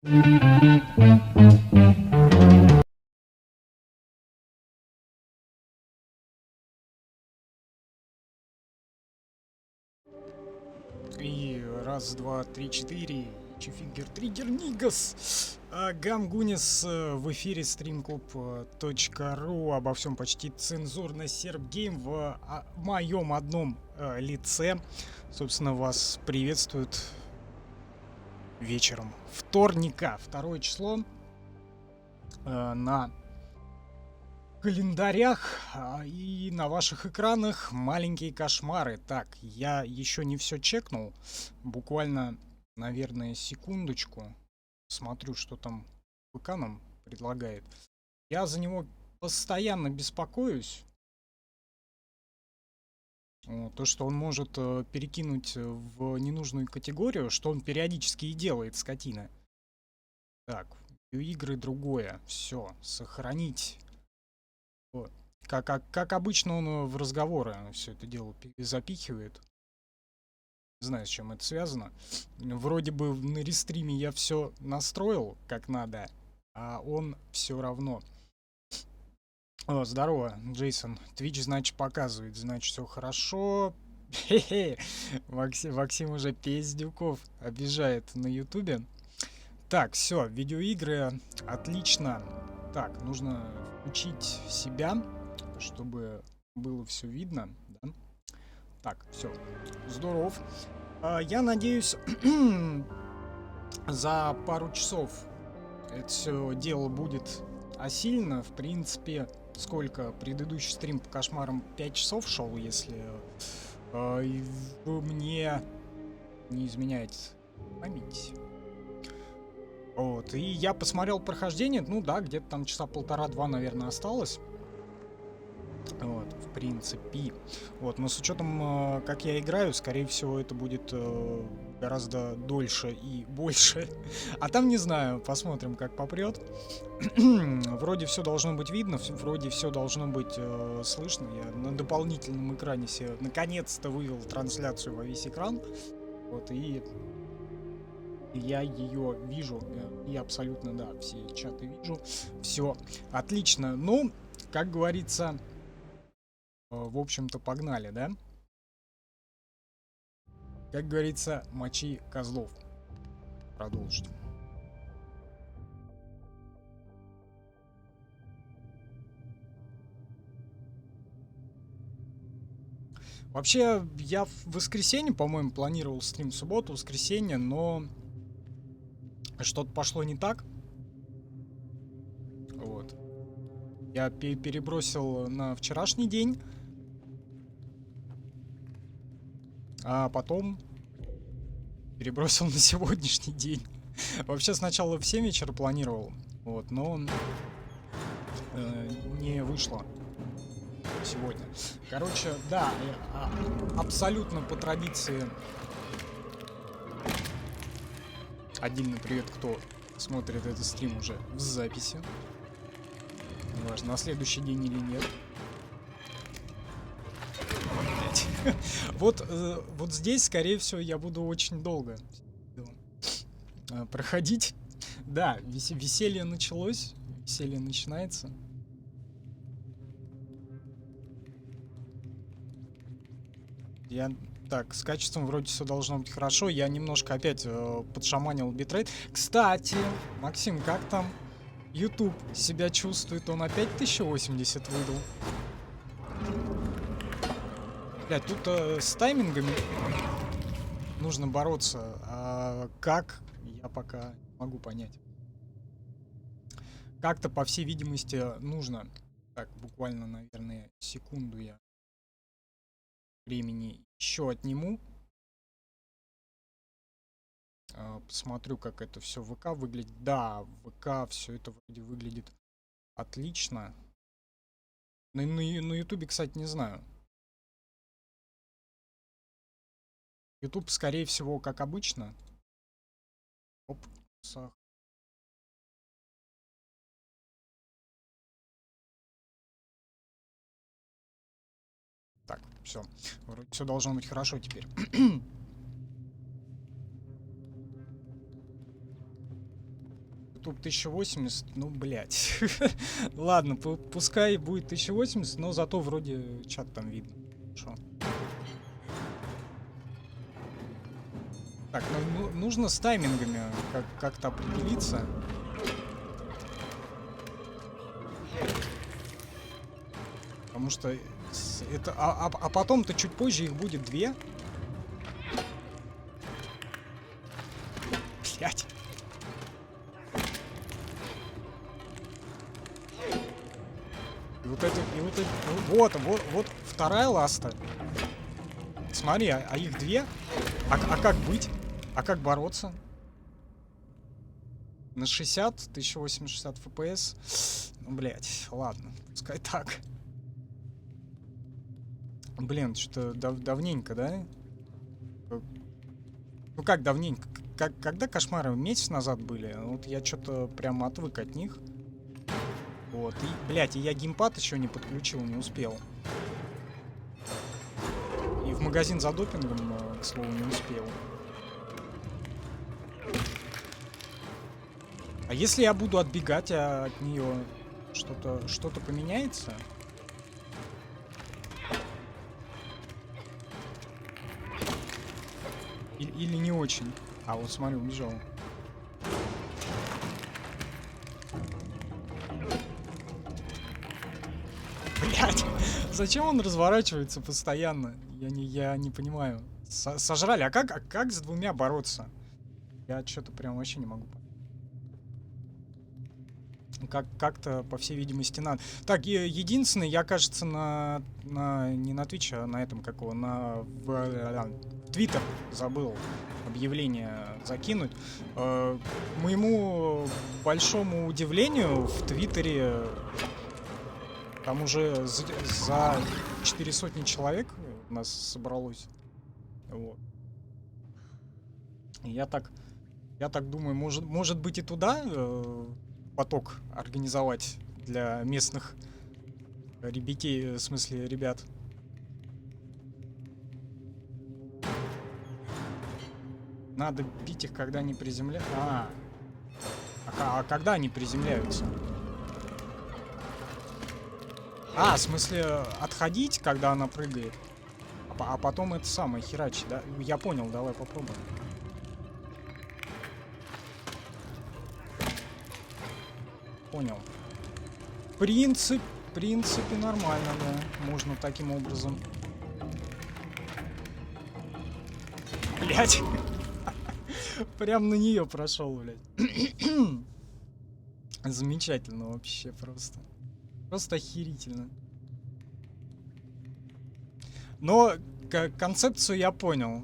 И раз, два, три, четыре. Чифингер, триггер, нигас. Гамгунис в эфире streamclub.ru. Обо всем почти цензурно. Сербгейм в моем одном лице. Собственно, вас приветствует вечером вторника, 2 число. На календарях и на ваших экранах маленькие кошмары. Так, я еще не все чекнул. Буквально, наверное, секундочку. Смотрю, что там ВК нам предлагает. Я за него постоянно беспокоюсь. То, что он может перекинуть в ненужную категорию, что он периодически и делает, скотина. Так, игры другое. Все, сохранить. Вот. Как обычно он в разговоры все это дело запихивает. Не знаю, с чем это связано. Вроде бы на рестриме я все настроил как надо, а он все равно. О, здорово, Джейсон. Twitch, значит, показывает, значит, все хорошо. Хе-хе. Максим уже Пиздюков обижает на Ютубе. Так, все, видеоигры, отлично. Так, нужно включить себя, чтобы было все видно, да? Так, все, здоров. Я надеюсь, за пару часов это все дело будет осильно. В принципе, сколько предыдущий стрим по кошмарам 5 часов шел, если мне не изменяет память. Вот, и я посмотрел прохождение, ну да, где-то там часа полтора-два, наверное, осталось. Вот, в принципе. Вот, но с учетом, как я играю, скорее всего, это будет гораздо дольше и больше. А там не знаю, посмотрим, как попрет. Вроде все должно быть видно, вроде все должно быть слышно. Я на дополнительном экране себе наконец-то вывел трансляцию во весь экран. Вот, и я ее вижу. Я абсолютно, да, все чаты вижу. Все отлично. Ну, как говорится, в общем-то, погнали, да? Как говорится, мочи козлов. Продолжить. Вообще, я в воскресенье, по-моему, планировал стрим в субботу, воскресенье, но что-то пошло не так. Вот. Я перебросил на вчерашний день, а потом перебросил на сегодняшний день. Вообще сначала в 7 вечера планировал, вот, но не вышло сегодня. Короче, да, абсолютно по традиции. Отдельный привет, кто смотрит этот стрим уже в записи. Неважно, на следующий день или нет. Вот здесь, скорее всего, я буду очень долго проходить. Да, веселье началось, веселье начинается. Так, с качеством вроде все должно быть хорошо. Я немножко опять подшаманил битрейт. Кстати, Максим, как там YouTube себя чувствует? Он опять 1080 выдал. Блядь, тут с таймингами нужно бороться. А как? Я пока не могу понять. Как-то, по всей видимости, нужно. Так, буквально, наверное, секунду я времени еще отниму. Посмотрю, как это все в ВК выглядит. Да, в ВК все это вроде выглядит отлично. На Ютубе, кстати, не знаю. Ютуб, скорее всего, как обычно. Оп, так, все. Вроде все должно быть хорошо теперь. YouTube 1080, ну, блядь. Ладно, пускай будет 1080, но зато вроде чат там видно. Хорошо. Так, ну, нужно с таймингами как-то определиться. Потому что это... А потом-то чуть позже их будет 2. Блять. И вот это... Вот вторая ласта. Смотри, а их 2? А как быть? А как бороться? На 60, 1080 FPS. Ну, блять, ладно, пускай так. Блин, что-то давненько, да? Ну как давненько? Когда кошмары? Месяц назад были? Вот я что-то прям отвык от них. Вот, и, блядь, и я геймпад еще не подключил, не успел. И в магазин за допингом, к слову, не успел. А если я буду отбегать от нее, что-то поменяется? Или не очень? А, вот смотри, убежал. Блять, зачем он разворачивается постоянно? Я не понимаю. Сожрали, а как с двумя бороться? Я что-то прям вообще не могу. Как-то, по всей видимости, надо. Так, единственный, я, кажется, не на Twitch, а на этом какого, в Twitter забыл объявление закинуть. Моему большому удивлению, в Твиттере там уже за 400 человек у нас собралось. Вот. Я так думаю, может быть и туда поток организовать для местных ребятей, в смысле ребят. Надо бить их, когда они приземляются. А когда они приземляются? В смысле отходить, когда она прыгает, а потом это самое херачить, да? Я понял, давай попробуем. Понял. В принципе, нормально, да. Можно таким образом. Блять. Прям на нее прошел, блядь. Замечательно вообще просто. Просто охерительно. Но концепцию я понял.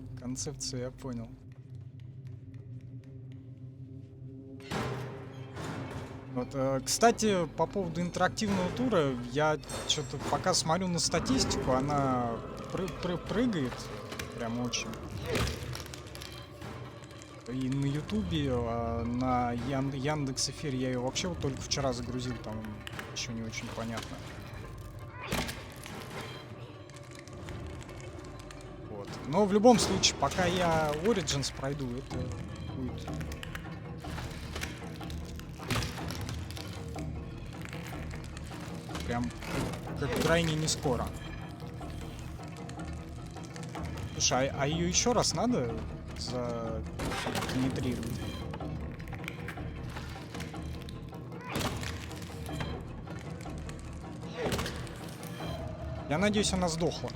Вот, кстати, по поводу интерактивного тура, я что-то пока смотрю на статистику, она прыгает прям очень. И на Ютубе, на Яндекс.Эфире я ее вообще вот только вчера загрузил, там еще не очень понятно. Вот. Но в любом случае, пока я Origins пройду, это будет... Прям как крайне не скоро. Слушай, а ее еще раз надо запенетрировать? Я надеюсь, она сдохла.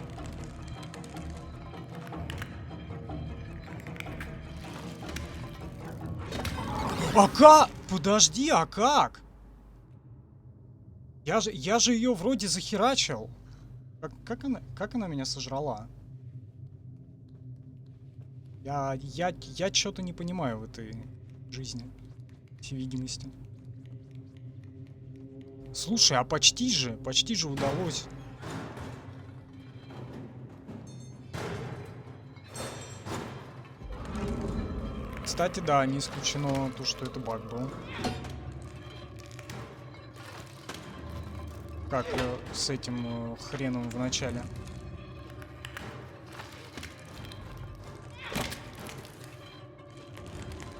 Подожди, а как? Я же ее вроде захерачил. Как она меня сожрала? Я что-то не понимаю в этой жизни, всей видимости. Слушай, а почти же удалось. Кстати, да, не исключено то, что это баг был. Как с этим хреном в начале.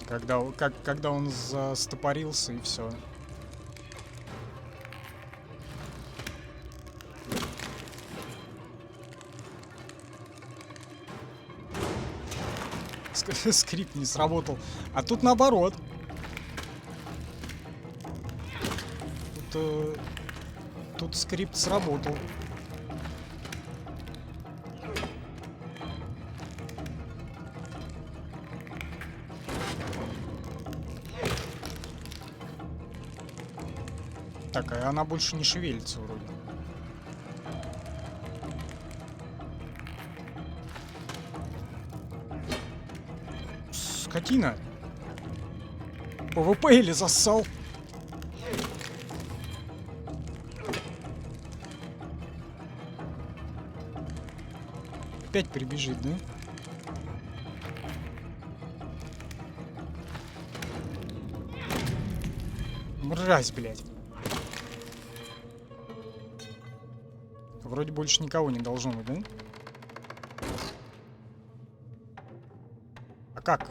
Когда он застопорился и все. Скрипт не сработал. А тут наоборот. Тут скрипт сработал. Так, а она больше не шевелится вроде. Скотина. ПВП или зассал? Опять прибежит, да? Мразь, блядь. Вроде больше никого не должно быть, да? А как?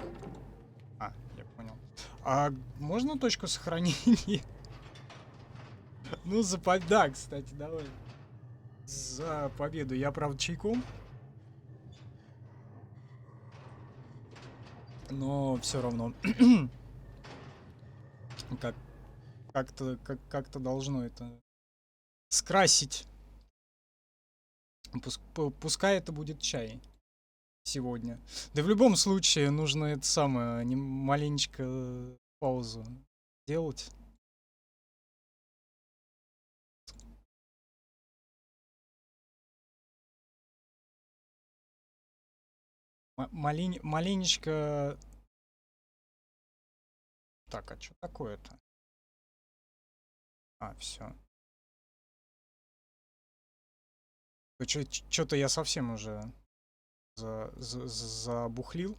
А, я понял. А можно точку сохранения? Ну, за победу. Да, кстати, давай. За победу. Я, правда, чайком. Но все равно. Как-то должно это скрасить. Пускай это будет чай сегодня. Да в любом случае нужно это самое, маленечко паузу делать. Маленечко... Так, а что такое-то? А, все. Что-то я совсем уже забухлил.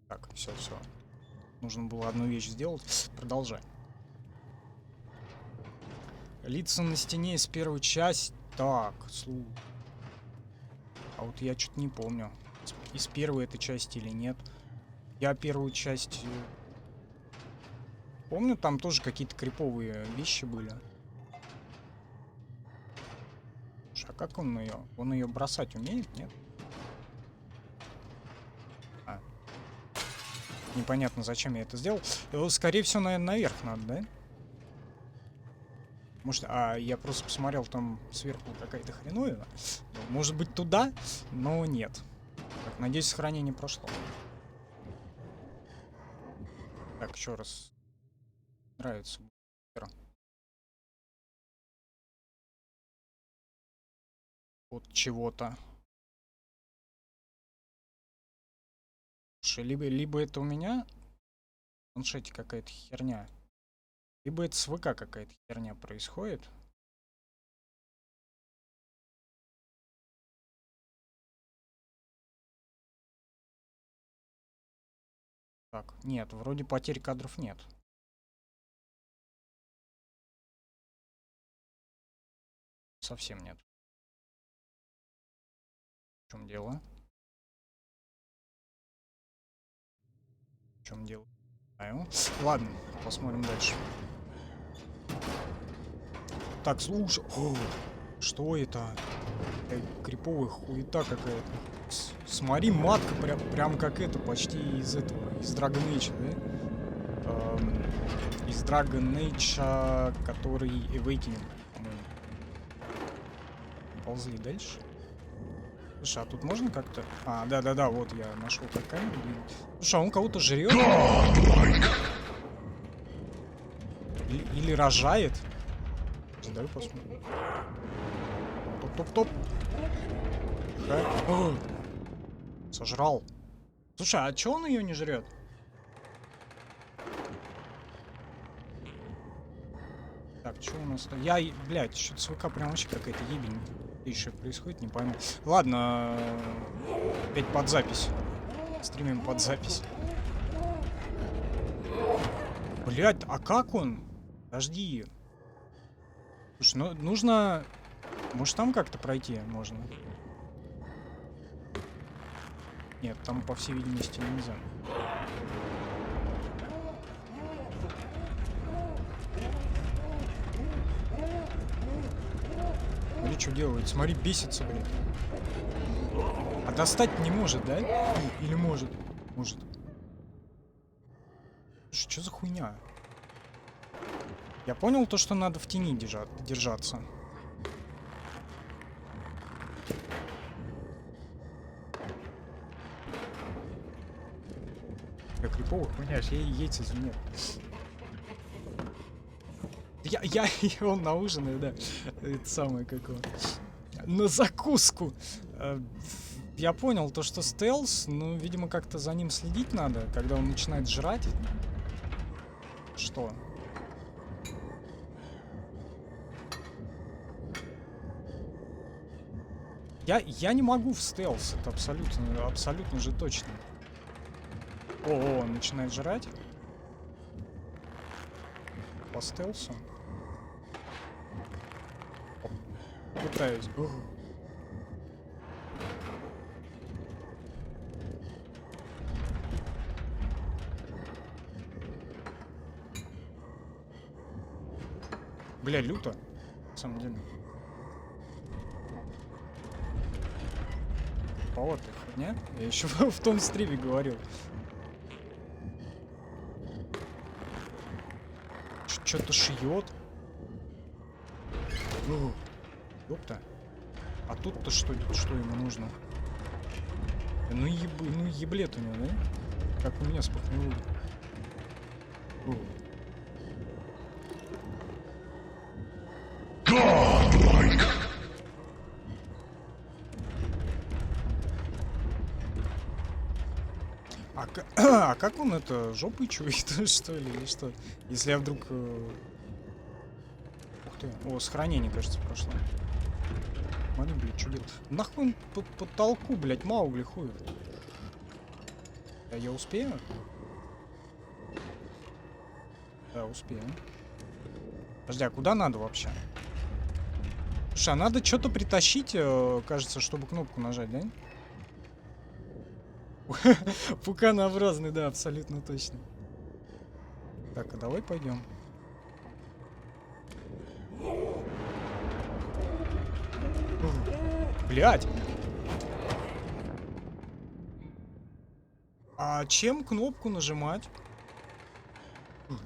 Так, все. Нужно было одну вещь сделать. Продолжай. Лица на стене из первой части. Так, слушай. А вот я что-то не помню. Из первой этой части или нет. Я первую часть... Помню, там тоже какие-то криповые вещи были. А как он ее? Он ее бросать умеет, нет? А. Непонятно, зачем я это сделал. Скорее всего, наверное, наверх надо, да? Может, я просто посмотрел, там сверху какая-то хреновина. Может быть, туда, но нет. Так, надеюсь, сохранение прошло. Так, еще раз. Нравится. Вот чего-то. Либо это у меня в планшете какая-то херня, либо это с ВК какая-то херня происходит. Так, нет, вроде потерь кадров нет. Совсем нет. В чем дело? В чем дело? Ладно, посмотрим дальше. Так, слушай. О, что это? Криповая хуета какая-то. Смотри, матка прям как это, почти из этого, из Dragon Age, да? Из Dragon Age, который Awakening, по-моему. Ползли дальше. Слушай, а тут можно как-то... А, да, вот я нашел как камеру. Слушай, а он кого-то жрет? Или рожает? Давай посмотрим. Топ. Да? Сожрал. Слушай, а чё он ее не жрет? Так, что у нас? Блядь, что-то с ВК прям вообще какая-то ебень еще происходит, не пойму. Ладно, опять под запись. Стримим под запись. Блядь, а как он? Подожди. Слушай, ну нужно... Может там как-то пройти можно? Нет, там, по всей видимости, нельзя. Смотри, что делает. Смотри, бесится, блин. А достать не может, да? Или может? Может. Что за хуйня? Я понял то, что надо в тени держаться. Как крипово, хуйня, яйца звенят. И он на ужин, да. Это самое какое. На закуску. Я понял то, что стелс, но, видимо, как-то за ним следить надо, когда он начинает жрать. Что? Я не могу в стелс, это абсолютно же точно. О, он начинает жрать. По стелсу. Пытаюсь. Бля, люто. На самом деле. Вот ты хуйня. Я еще в том стриме говорил. Что-то шьет. Ёпта. А тут-то что ему нужно? Ну еблет у него, да? Как у меня с похмелуем. А как он это, жопой чует, что ли, или что? Если я вдруг... Ух ты, о, сохранение, кажется, прошло. Смотри, блядь, что делать? Нахуй он по потолку, блядь, Маугли хуй. Я успею? Да, успею. Подожди, а куда надо вообще? Слушай, а надо что-то притащить, кажется, чтобы кнопку нажать, да? Пуканообразный, да, абсолютно точно. Так, а давай пойдем. Блять! А чем кнопку нажимать?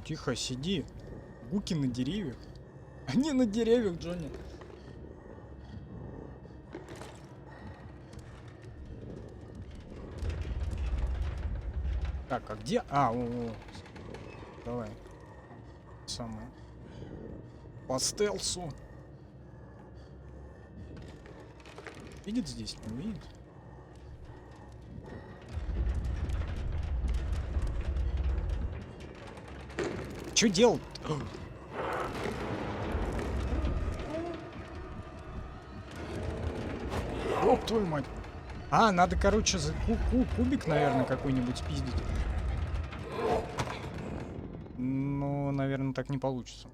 Тихо, сиди. Гуки на деревьях. Они на деревьях, Джонни. Так, а где? Давай. Самое. По стелсу. Видит здесь? Не видит? Что делать? Оп, твою мать. А, надо, короче, кубик, наверное, какой-нибудь спиздить. Но, наверное, так не получится.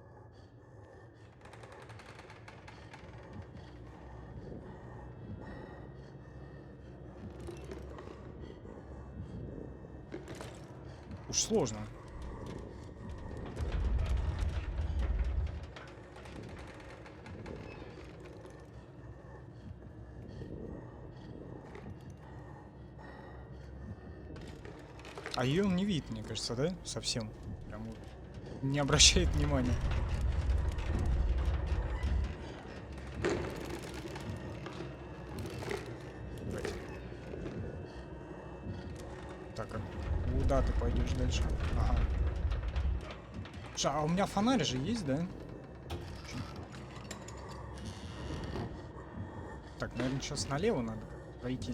Уж сложно. А ее он не видит, мне кажется, да? Совсем. Прям вот не обращает внимания. Так, а куда ты пойдешь дальше? Ага. А у меня фонарь же есть, да? Так, наверное, сейчас налево надо пройти.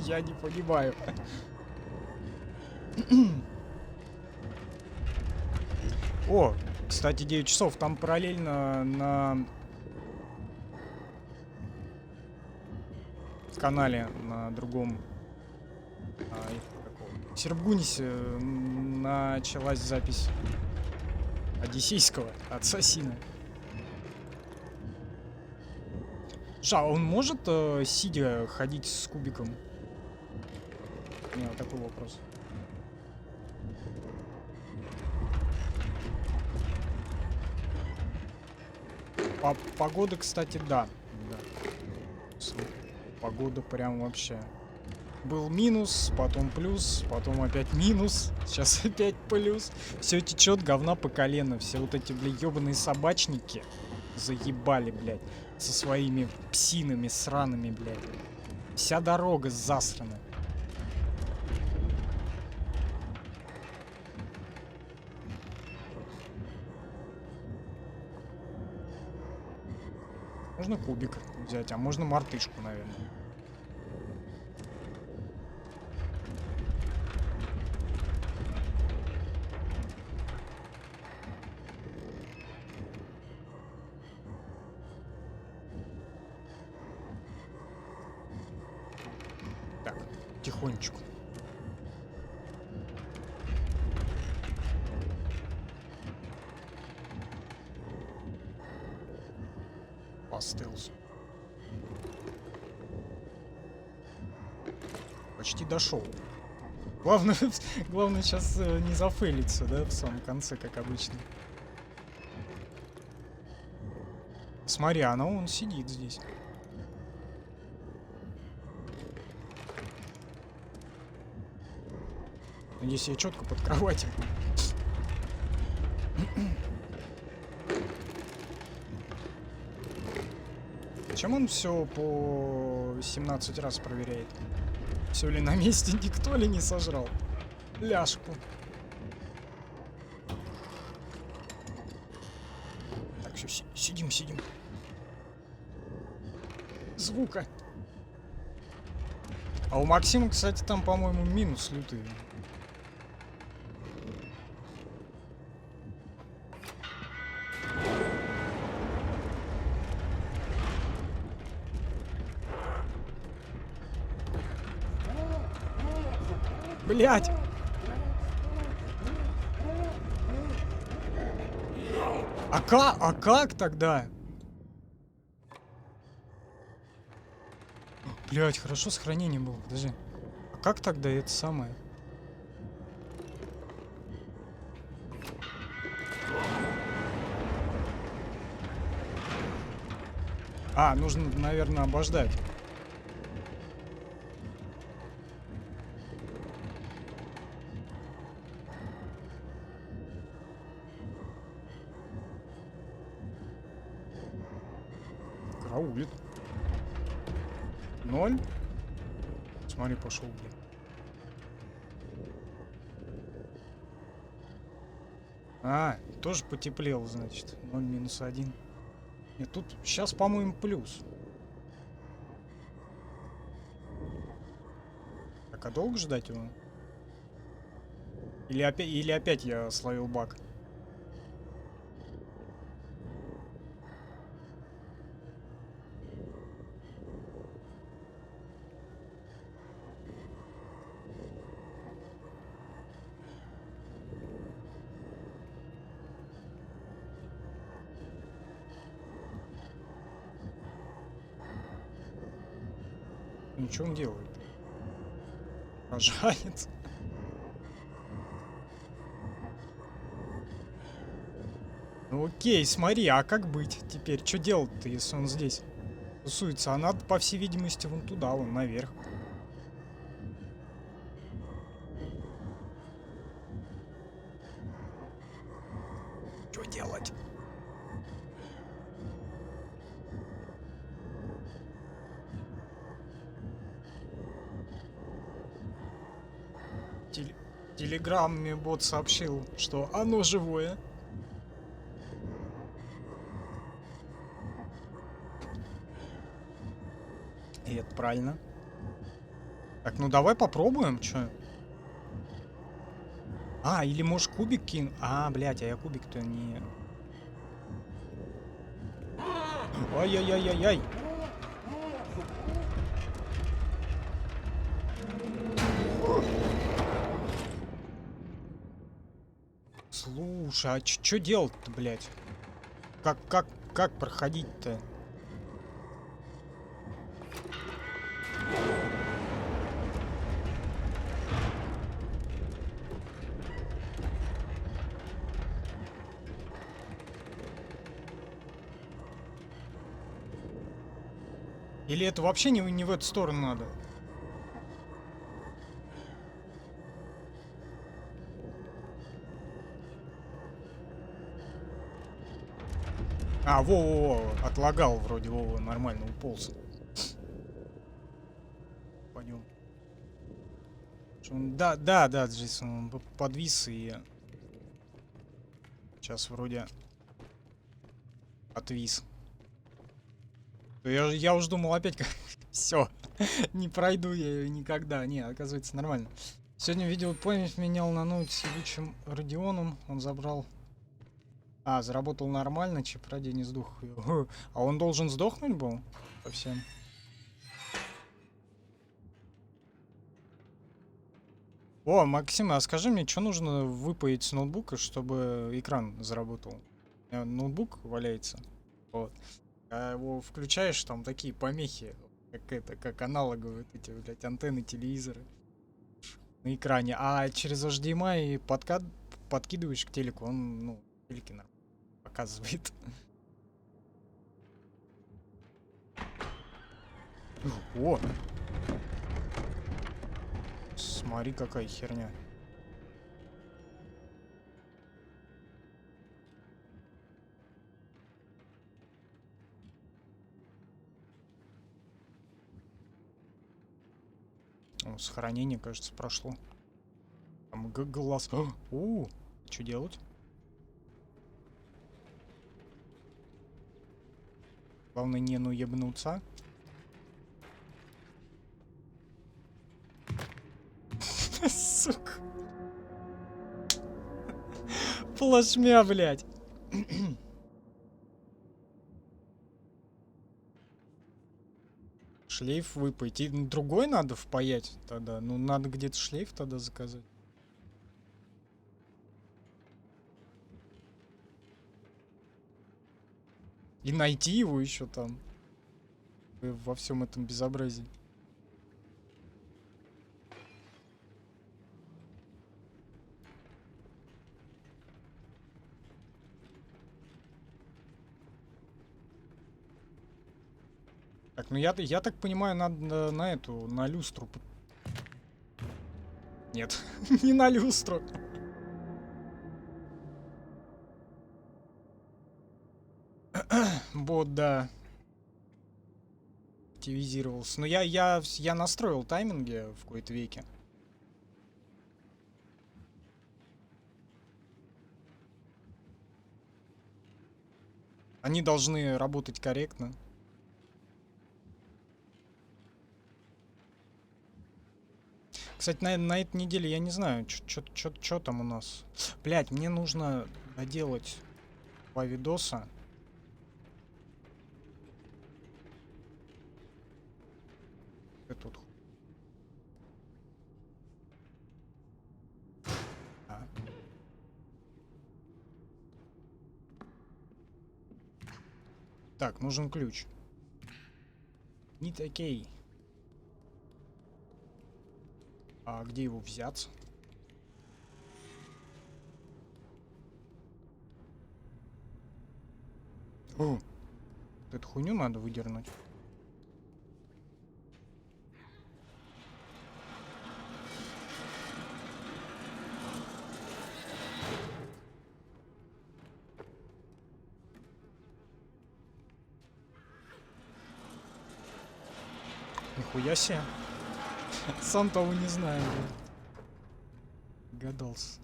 Я не понимаю. О, кстати, 9 часов. Там параллельно на канале, на другом Сербгунисе началась запись Одиссейского Ассасина. А он может сидя ходить с кубиком? У меня вот такой вопрос. Погода, кстати, да. Погода прям вообще. Был минус, потом плюс, потом опять минус, сейчас опять плюс. Все течет, говна по колено. Все вот эти, бля, ебаные собачники заебали, блядь, со своими псинами сраными, блядь. Вся дорога засрана. Можно кубик взять, а можно мартышку, наверное. Так, тихонечку. По стелсу. Почти дошел. Главное, главное сейчас не зафейлиться, да, в самом конце, как обычно. Смотри, он сидит здесь. Надеюсь, я четко под кроватью. Зачем он все по 17 раз проверяет? Все ли на месте, никто ли не сожрал ляжку? Так, все, сидим. Звука. А у Максима, кстати, там, по-моему, минус лютый. Блять! А как тогда? Блять, хорошо сохранение было, подожди. А как тогда это самое? А, нужно, наверное, обождать. Караулит. 0. Смотри, пошел, блин. А, тоже потеплело, значит. 0 минус 1. Нет, тут сейчас, по-моему, плюс. Так, а долго ждать его? Или опять я словил баг? Ну, что он делает? Рожанец. Ну окей, смотри, а как быть теперь? Что делать-то, если он здесь тусуется? А надо, по всей видимости, вон туда, вон наверх. Что делать? Телеграмме бот сообщил, что оно живое. И это правильно. Так, ну давай попробуем, чё? А, или можешь кубик кин... А, блядь, а я кубик-то не... Ай-яй-яй-яй-яй! Слушай, а чё делать-то, блядь? Как проходить-то? Или это вообще не в эту сторону надо? А, во-во-во, отлагал вроде, во нормально, уполз. Пойдем. Да, Джейсон, он подвис и сейчас вроде отвис. Я уже думал опять как... Все, не пройду я ее никогда. Не, оказывается, нормально. Сегодня видео память менял на ноут с ебучим Радионом. Он забрал... А, заработал нормально, чип ради не сдох. А он должен сдохнуть был? Совсем. О, Максим, а скажи мне, что нужно выпаять с ноутбука, чтобы экран заработал? У меня ноутбук валяется. Вот. А его включаешь, там такие помехи, как аналоговые вот эти, блядь, антенны телевизора на экране. А через HDMI подкидываешь к телеку, он, ну, телеки нормально показывает. О! Смотри, какая херня. О, сохранение, кажется, прошло. Там глаз. Что делать? Главное не ебнуться. Сука. Плашмя, блядь. Шлейф выпаять. И другой надо впаять тогда. Ну, надо где-то шлейф тогда заказать. И найти его еще там. Во всем этом безобразии. Так, ну я так понимаю, надо на эту, на люстру. Нет, не на люстру. Бот, да, активизировался. Но я настроил тайминги в какой-то веке. Они должны работать корректно. Кстати, на этой неделе я не знаю, что там у нас. Блять, мне нужно доделать 2 видоса. Тут. А. Так, нужен ключ. Need a key. А где его взять? О, эту хуйню надо выдернуть. Нихуя себе. Сам того не знаю. Гадался.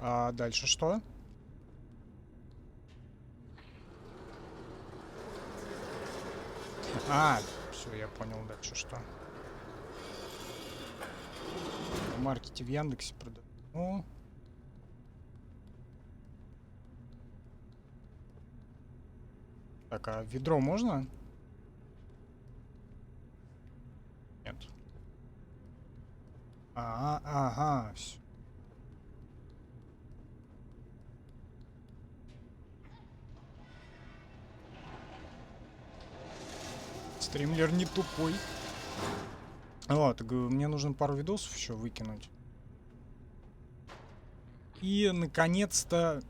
А дальше что? А, все, я понял дальше что. В маркете в Яндексе продаю. Ну. Так, а ведро можно? Нет. Ага, все. Стримлер не тупой. Вот, мне нужно пару видосов еще выкинуть. И, наконец-то...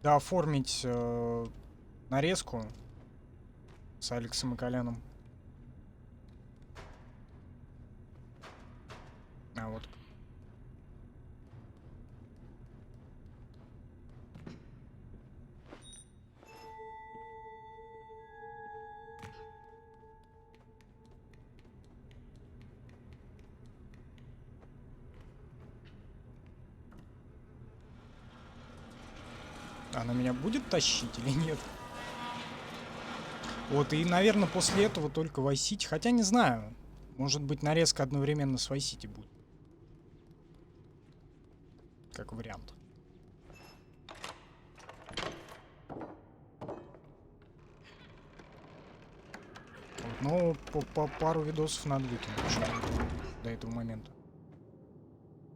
Да, оформить нарезку с Алексом и Коляном. А вот. Она меня будет тащить или нет? Вот, и, наверное, после этого только Vice City. Хотя не знаю. Может быть, нарезка одновременно с Vice City будет. Как вариант. Вот, но по пару видосов надо выкинуть еще до этого момента.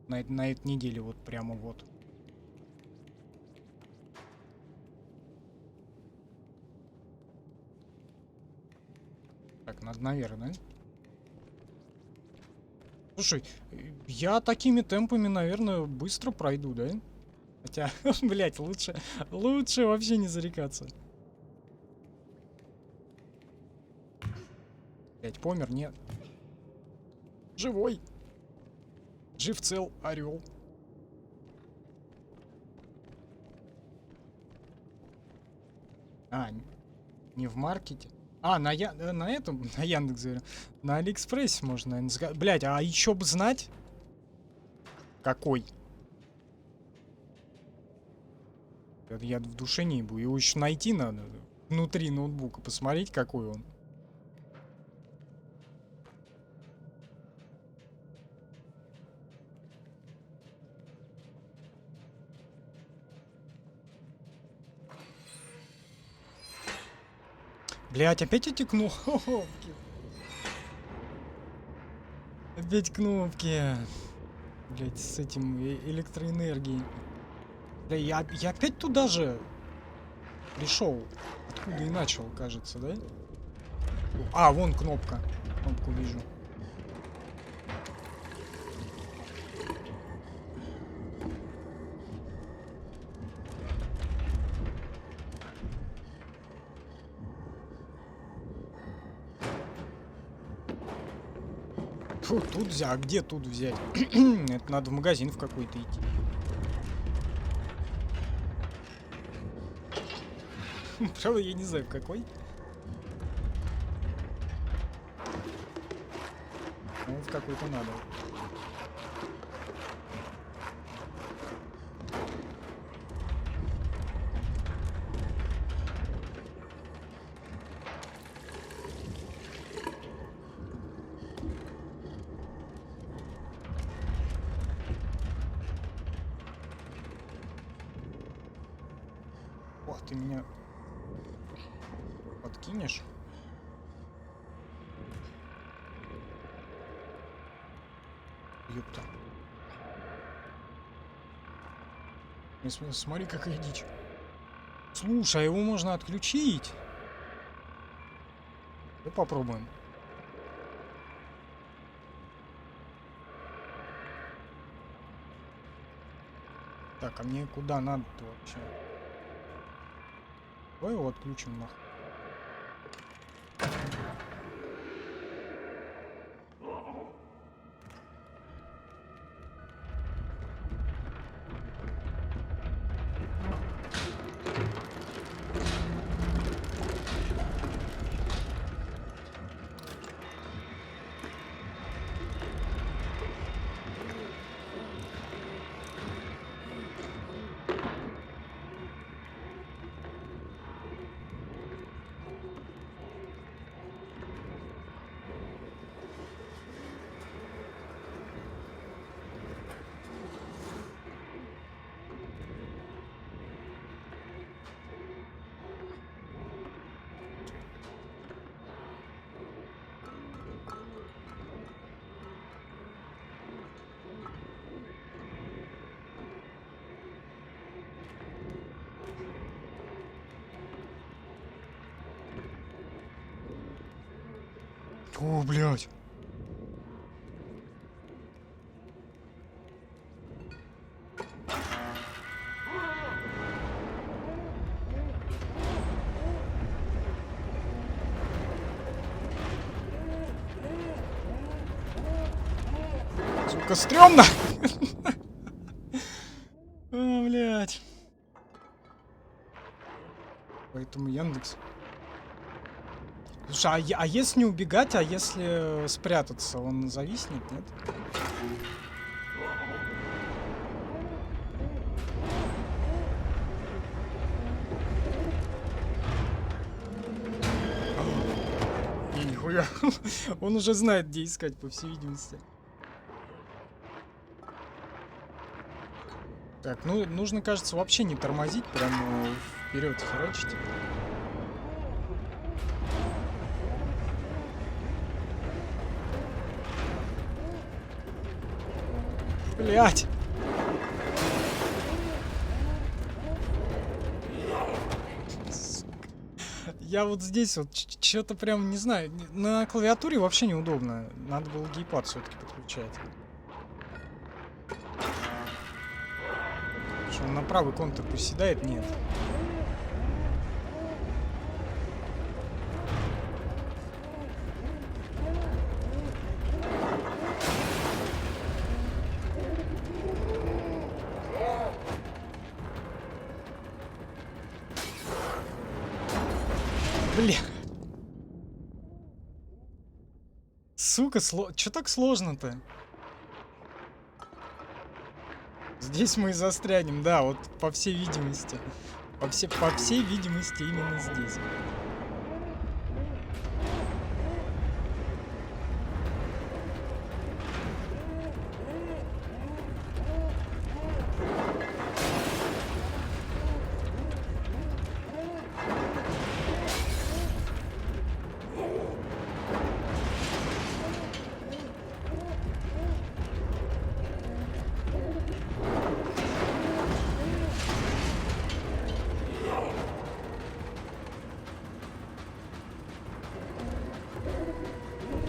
На этой неделе вот прямо вот. Так, надо наверх, да? Слушай, я такими темпами, наверное, быстро пройду, да? Хотя, блять, лучше вообще не зарекаться. Блять, помер, нет. Живой. Жив цел, орел. А, не в маркете. А, на этом, на Яндекс.Зере. На Алиэкспрессе можно, наверное, заказать. Блять, а еще бы знать? Какой? Я в душе не буду. Его еще найти надо. Внутри ноутбука. Посмотреть, какой он. Блять, опять эти кнопки. Опять кнопки. Блять, с этим электроэнергией. Да я опять туда же пришел. Откуда и начал, кажется, да? А, вон кнопка. Кнопку вижу. Фу, тут взять. А где тут взять? Это надо в магазин в какой-то идти. Правда, я не знаю, в какой. Ну, в какой-то надо. Ох, ты меня подкинешь? Ёпта. Смотри, какая дичь. Слушай, а его можно отключить? Ну, попробуем. Так, а мне куда надо-то вообще? Давай его отключим нахуй. О, блядь. Сука, стрёмно! О, блядь. Поэтому Яндекс. Слушай, а если не убегать, а если спрятаться, он зависнет, нет? Не, нихуя. Он уже знает, где искать, по всей видимости. Так, ну нужно, кажется, вообще не тормозить, прям вперед херачить. Блять! Я вот здесь вот что-то прям не знаю. На клавиатуре вообще неудобно. Надо было гейпад все-таки подключать. Что он на правый контур приседает? Нет. Бля. Сука, чё так сложно-то? Здесь мы и застрянем, да, вот по всей видимости. По всей видимости именно здесь.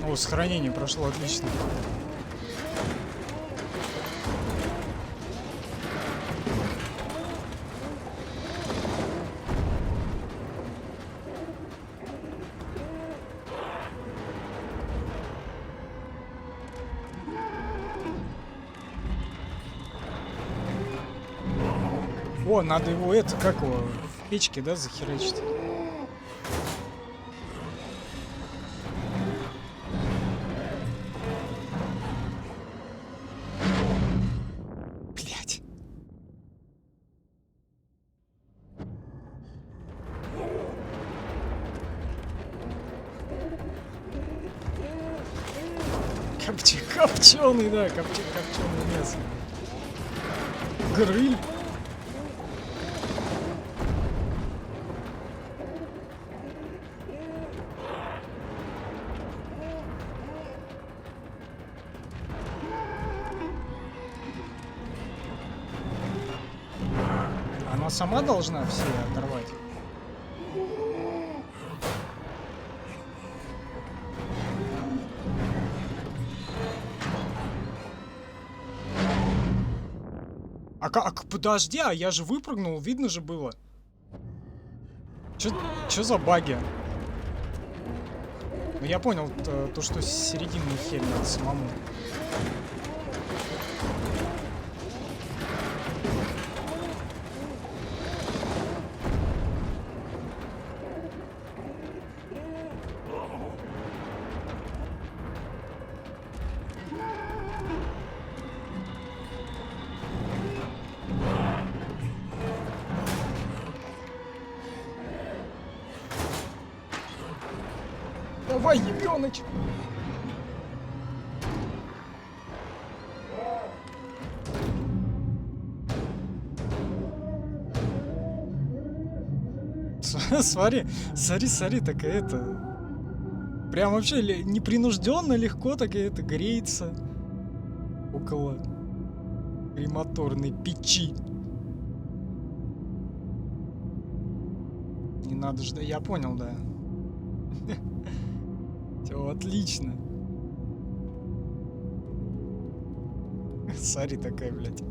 О, сохранение прошло отлично. О, надо его как его, в печке, да, захерачить? Блять. Копченый, да, копченый мясо. Гриль. Она сама должна все оторвать. Подожди, а я же выпрыгнул, видно же было. Чё за баги? Ну я понял, то что серединную херь надо самому. Давай, ебёныч! Смотри, так это... Прям вообще непринужденно, легко так это греется. Около крематорной печи. Не надо ждать, я понял, да. Все отлично. Сари такая, блядь.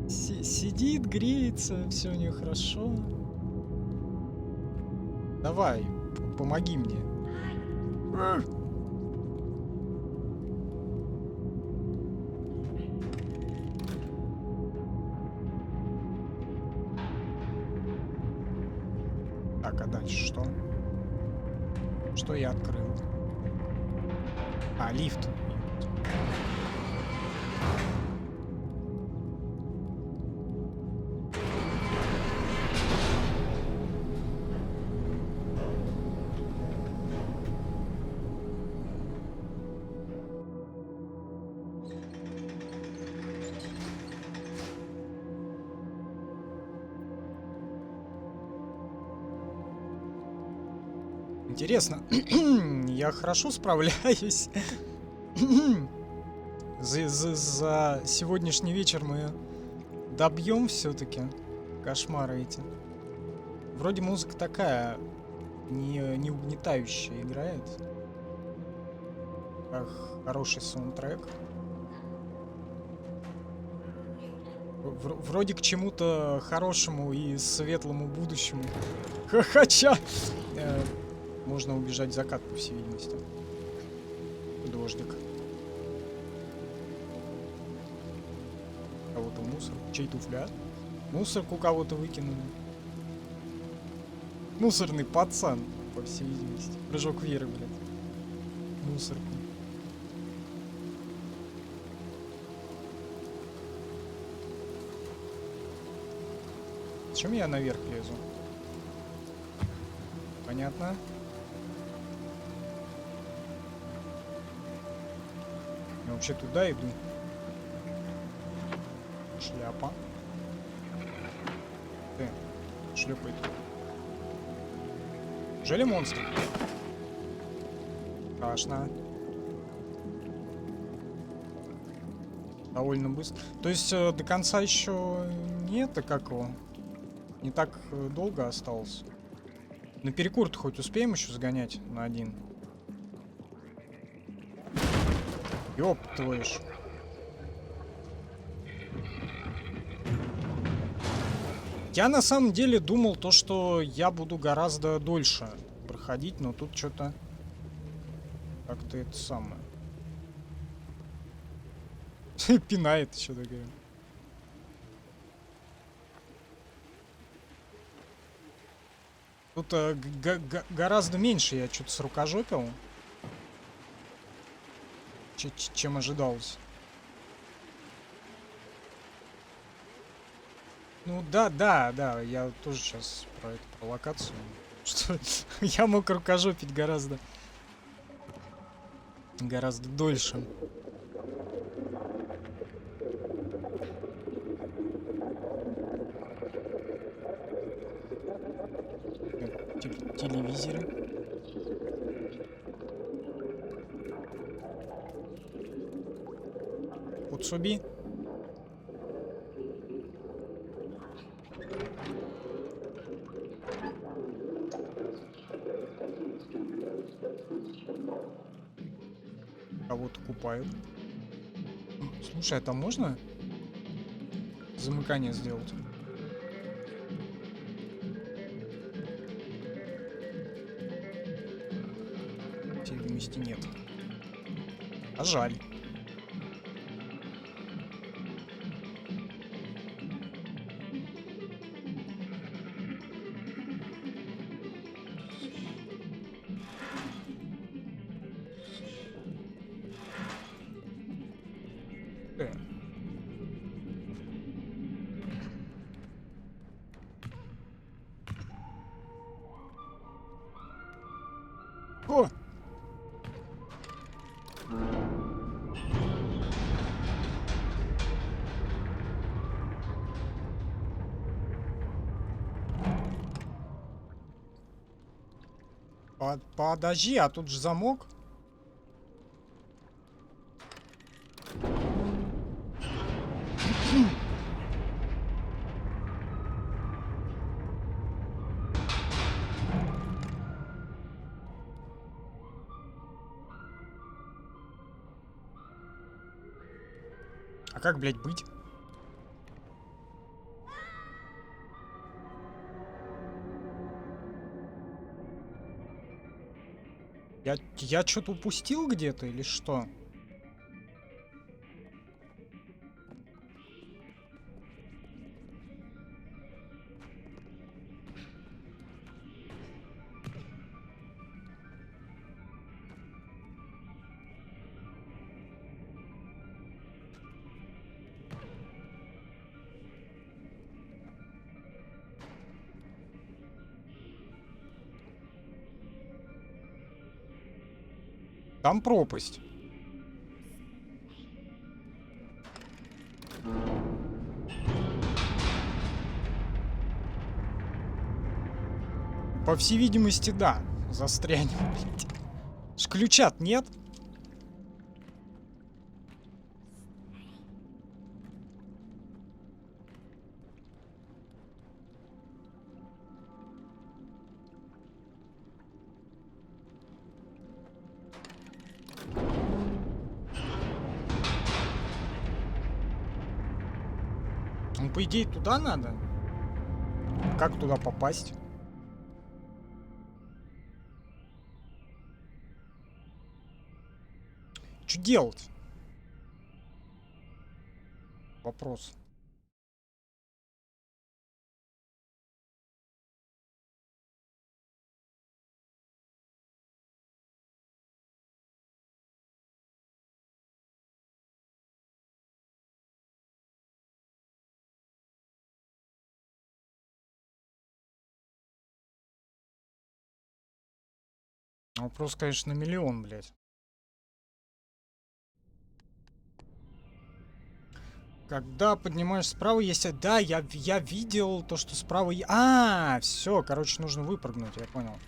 Сидит, греется, все у нее хорошо. Давай, помоги мне. Так, а дальше что? Что я открыл? А, лифт. Интересно, я хорошо справляюсь. За сегодняшний вечер мы добьем все-таки кошмары эти. Вроде музыка такая, не угнетающая играет. Ах, хороший саундтрек. Вроде к чему-то хорошему и светлому будущему. Хотя можно убежать в закат, по всей видимости. Дождик. Кого-то мусор. Чей туфля? Мусорку кого-то выкинули. Мусорный пацан, по всей видимости. Прыжок веры, блядь. Мусорку. Зачем я наверх лезу? Понятно. Я вообще туда иду. Шляпа. Ты, шлепает. Жили монстры? Страшно. Довольно быстро. То есть до конца еще нет, а как его? Не так долго осталось. На перекур-то хоть успеем еще сгонять на один? Ёп твою ж. Я на самом деле думал то, что я буду гораздо дольше проходить, но тут что-то как-то это самое. Пинает еще такая. Тут гораздо меньше я что-то срукожопил, чем ожидалось. Ну да, я тоже сейчас про это, про локацию. Что я мог рукожопить гораздо дольше. Телевизоры. Уцуби. Кого-то купают. Слушай, а там можно замыкание сделать? Видимости нет. А жаль. О! Подожди, а тут же замок. А как, блядь, быть? Я что-то упустил где-то или что? Там пропасть. По всей видимости, да. Застрянем, блядь. Ключа-то нет? Ну, по идее, туда надо. Как туда попасть? Что делать? Вопрос. Вопрос, конечно, на миллион, блядь. Когда поднимаешь справа, есть... Да, я видел то, что справа... Все, короче, нужно выпрыгнуть, я понял.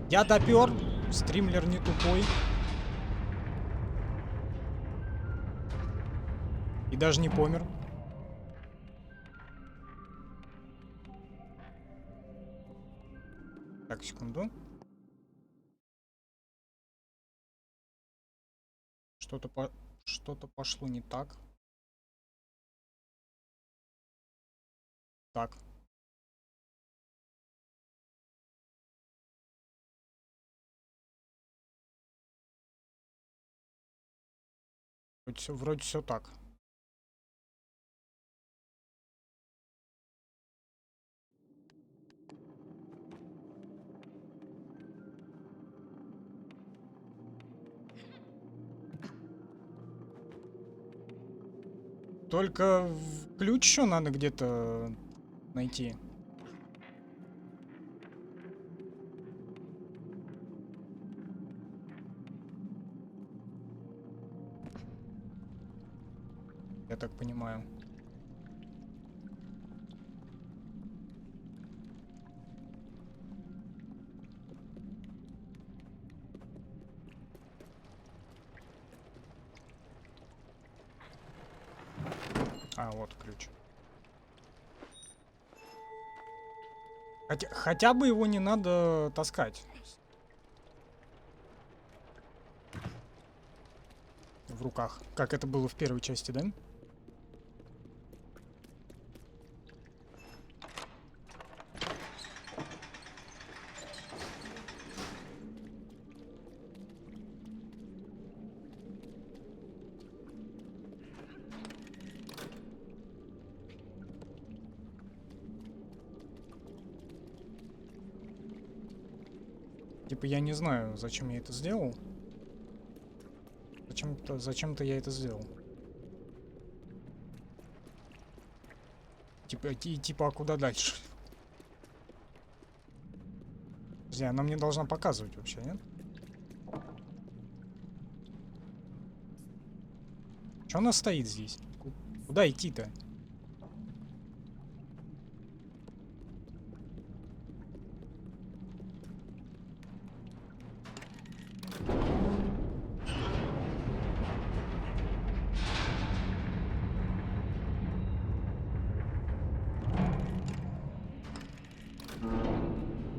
Я допер. Стримлер не тупой. И даже не помер. Так, секунду. Что-то пошло не так. Так. Вроде все так. Только ключ еще надо где-то найти. Я так понимаю. Вот ключ. Хотя бы его не надо таскать. В руках. Как это было в первой части, да? Типа я не знаю, зачем я это сделал. Зачем-то я это сделал. Типа, а куда дальше? Подожди, она мне должна показывать вообще, нет? Че она стоит здесь? Куда идти-то?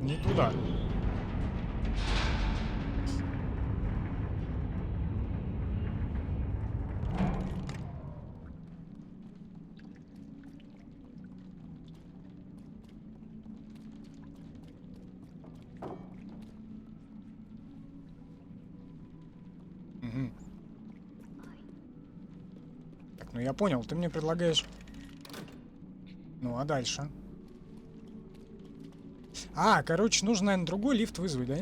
Не туда. Я понял, ты мне предлагаешь... Ну, а дальше? А, короче, нужно, наверное, другой лифт вызвать, да?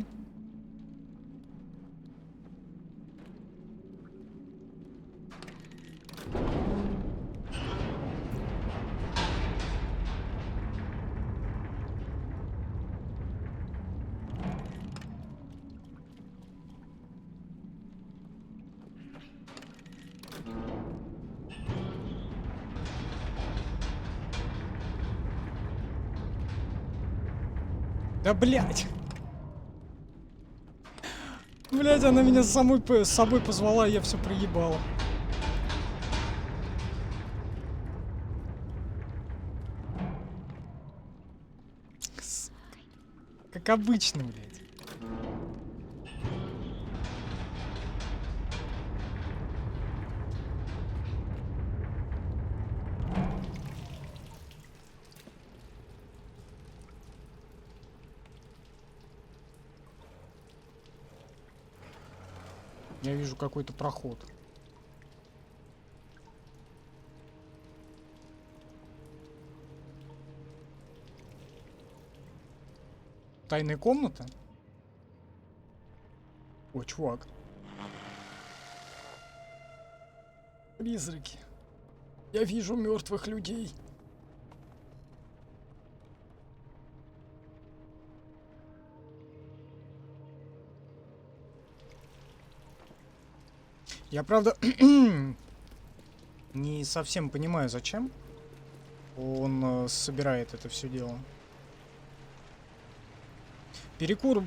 Да, блядь! Блядь, она меня с собой позвала, и я все проебала. Как обычно, блядь. Я вижу какой-то проход. Тайная комната? О, чувак. Призраки. Я вижу мертвых людей. Я, правда, не совсем понимаю, зачем он собирает это все дело. Перекур.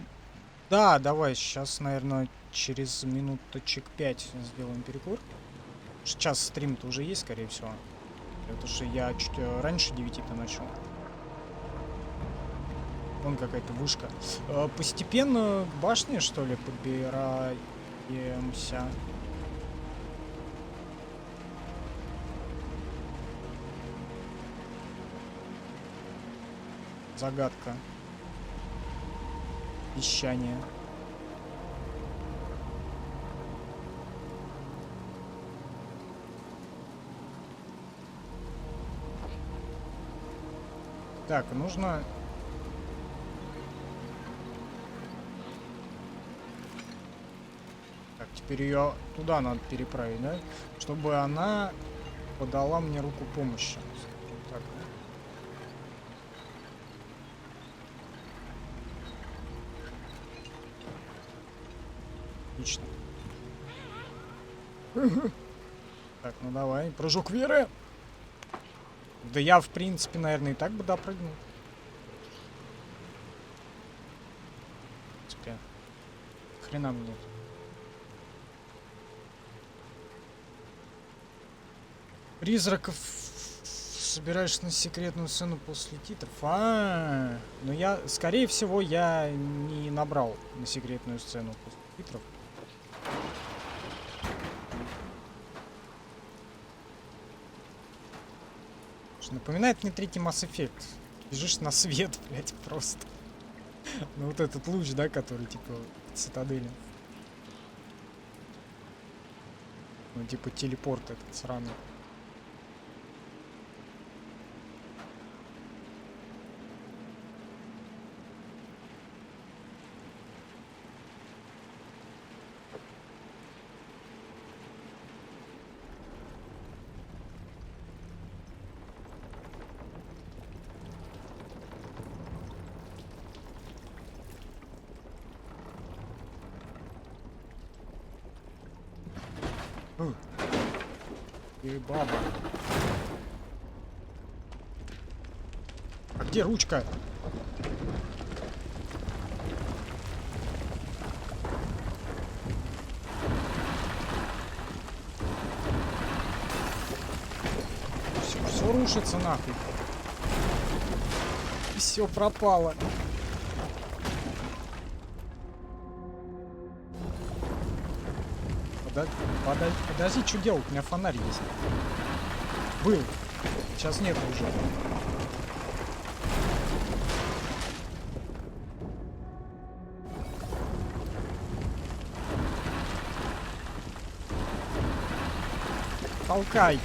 Да, давай, сейчас, наверное, через минуточек 5 сделаем перекур. Сейчас стрим-то уже есть, скорее всего. Потому что я чуть раньше 9-то начал. Вон какая-то вышка. Постепенно к башне, что ли, подбираемся. Загадка. Вещание. Так, нужно... Так, теперь ее туда надо переправить, да? Чтобы она подала мне руку помощи. Так. Отлично. Так, ну давай, прыжок веры. Да я, в принципе, наверное, и так бы допрыгнул. В принципе, хрена мне это. Призраков собираешь на секретную сцену после титров. Но я, скорее всего, я не набрал на секретную сцену после титров. Напоминает мне третий Mass Effect. Бежишь на свет, блять, просто. Ну вот этот луч, да, который типа в цитадели. Ну типа телепорт этот сраный. И баба. А где ручка? Все рушится нахуй. Все пропало. Подожди, что делать? У меня фонарь есть. Был. Сейчас нет уже. Толкай.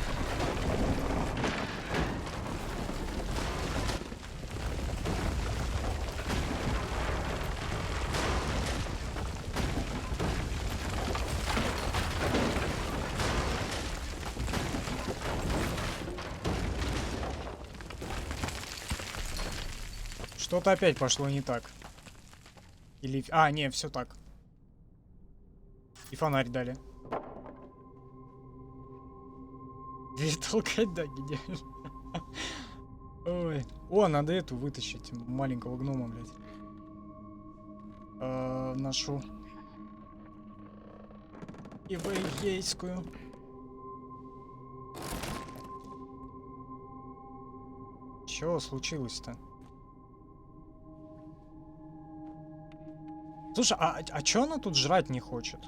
Что-то опять пошло не так. Или... А, не, все так. И фонарь дали. Дверь толкать, да, гениально. Ой. О, надо эту вытащить. Маленького гнома, блядь. Нашу. Ивейскую. Чё случилось-то? Слушай, а чё она тут жрать не хочет?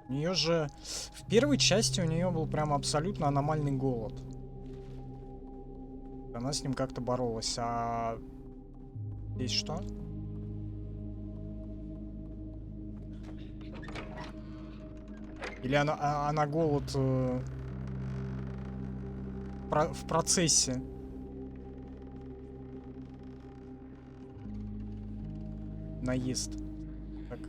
У нее же... В первой части у нее был прям абсолютно аномальный голод. Она с ним как-то боролась, а... Здесь что? Или она голод в процессе? Наезд. Так.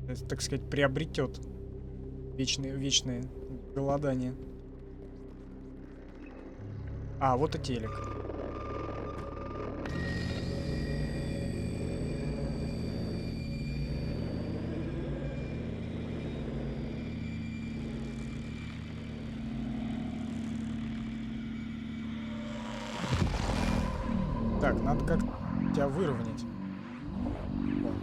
Это, так сказать, приобретет вечное голодание. А, вот и телек. Так, надо как тебя выровнять. О.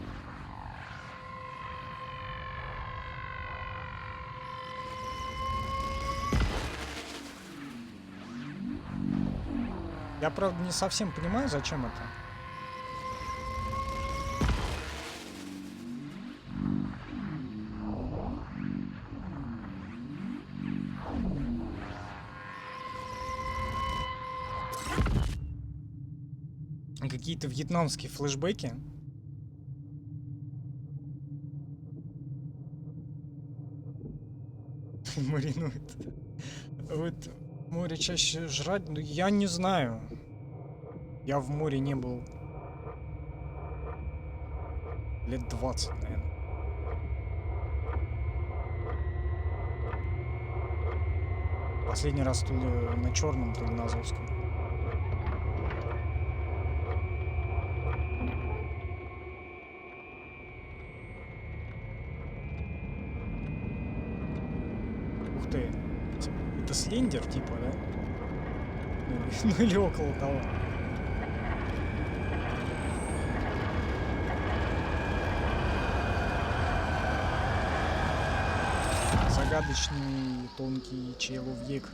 Я, правда, не совсем понимаю, зачем это. Какие-то вьетнамские флешбеки. Маринует. Вот море чаще жрать, ну я не знаю. Я в море не был лет 20, наверное. Последний раз то ли на Черном, то ли на Азовском. Ух ты. Это Слендер, типа, да? Ну, ну или около того. Загадочный тонкий человек.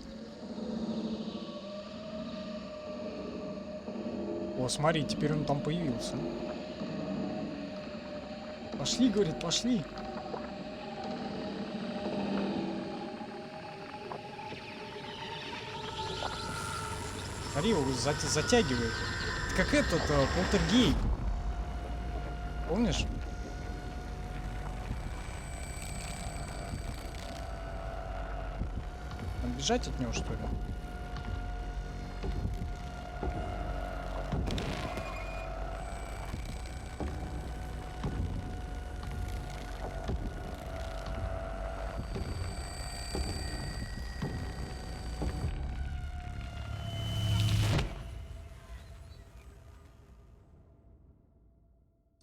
О, смотри, теперь он там появился. Пошли, говорит, пошли. Смотри, его затягивает. Как этот полтергейст. Помнишь? Нам бежать от него, что ли?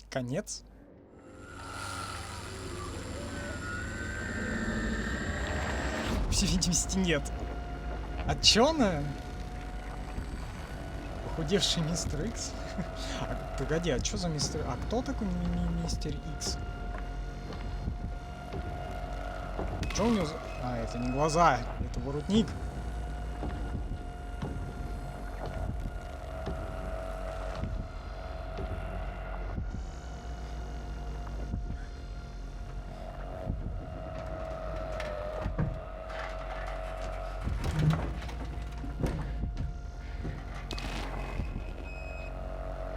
Конец? По всей видимости, нет. А чё она? Похудевший мистер Икс? Погоди, а чё за мистер... А кто такой мистер Икс? Чё у него за... А, это не глаза, это воротник.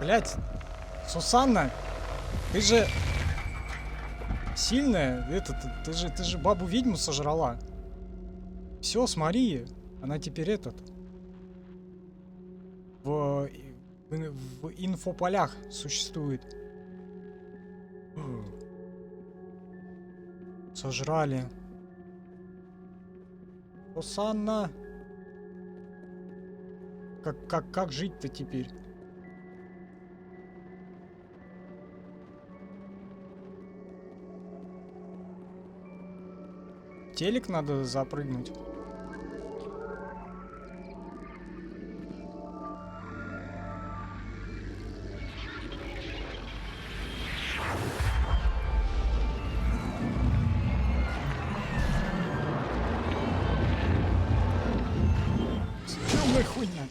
Блять, Сусанна, ты же сильная, ты же бабу-ведьму сожрала. Все, смотри, она теперь в инфополях существует. Сожрали. Сусанна. Как жить-то теперь? Телек надо запрыгнуть. Стрёмная хуйня.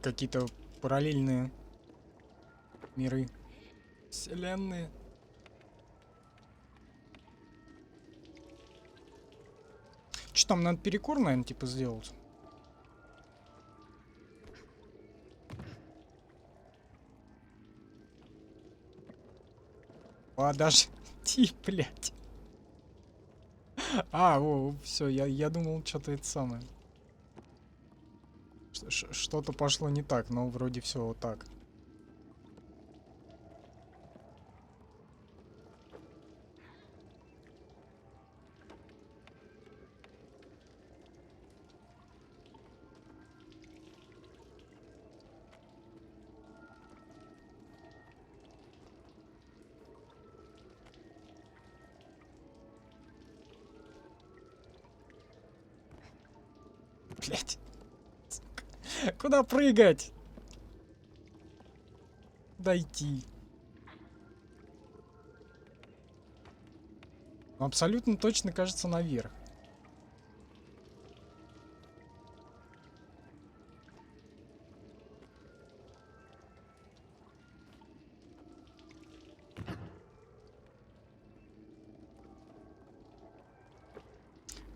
Какие-то параллельные миры. Вселенные. Что там, надо перекур, наверное, типа сделать? Подожди, блядь. Все, я думал, что-то это самое. Что-то пошло не так, но вроде все вот так. Блять. Куда прыгать? Дойти. Ну, абсолютно точно кажется наверх.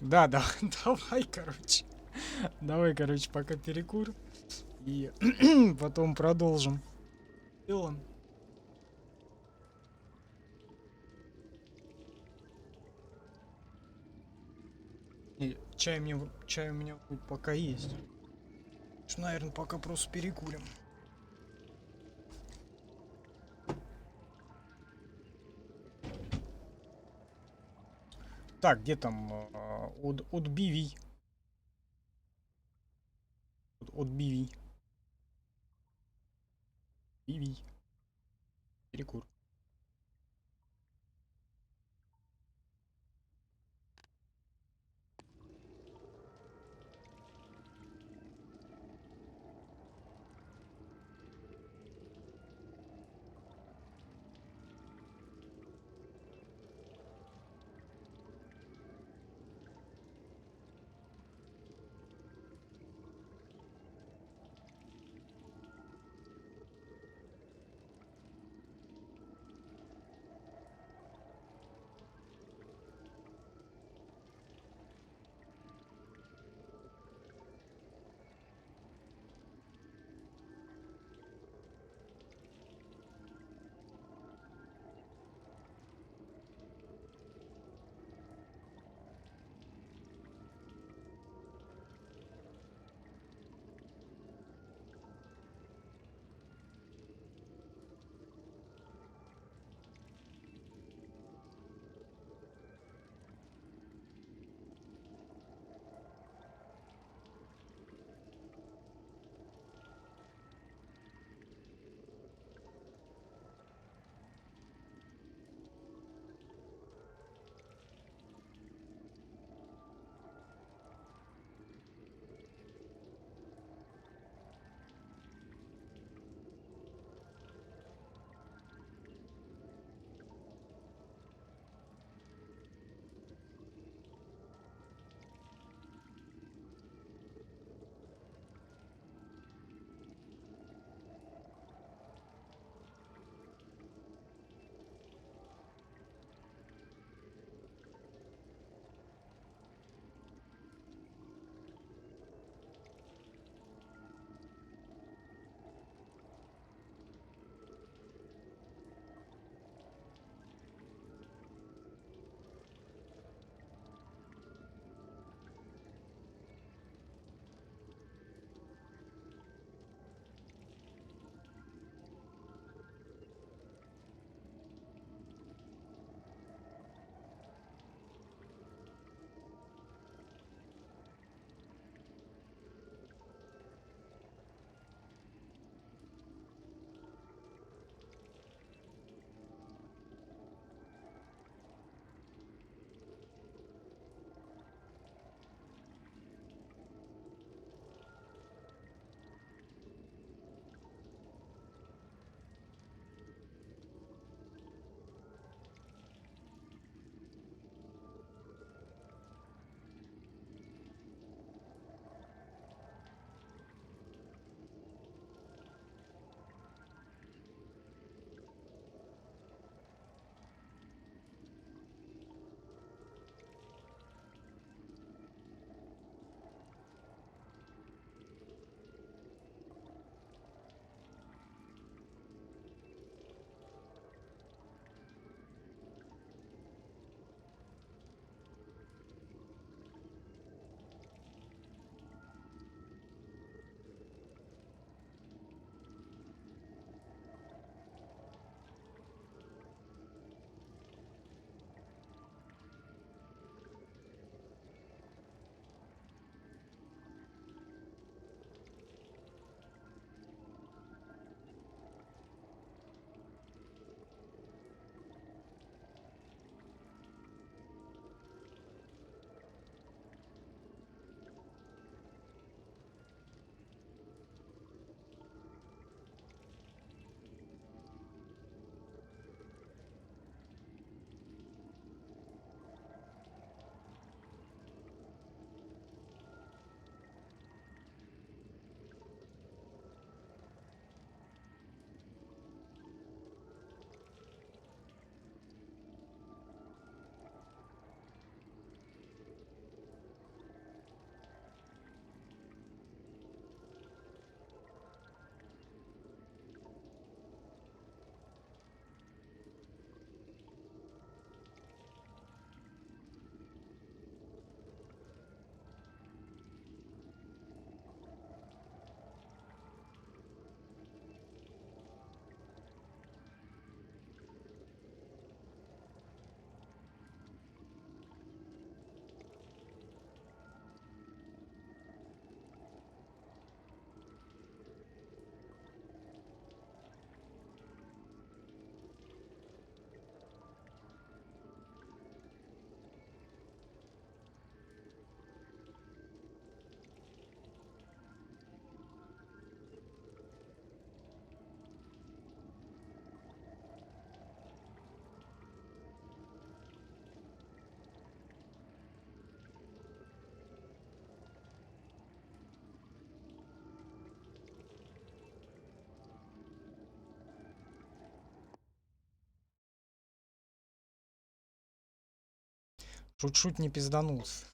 Да, да, давай, короче. Давай, короче, пока перекур. И потом продолжим. И он. И чай у меня пока есть. Наверное, пока просто перекурим. Так, где там от Биви? От Биви. Биви. Перекур. Шут-шут не пизданулся.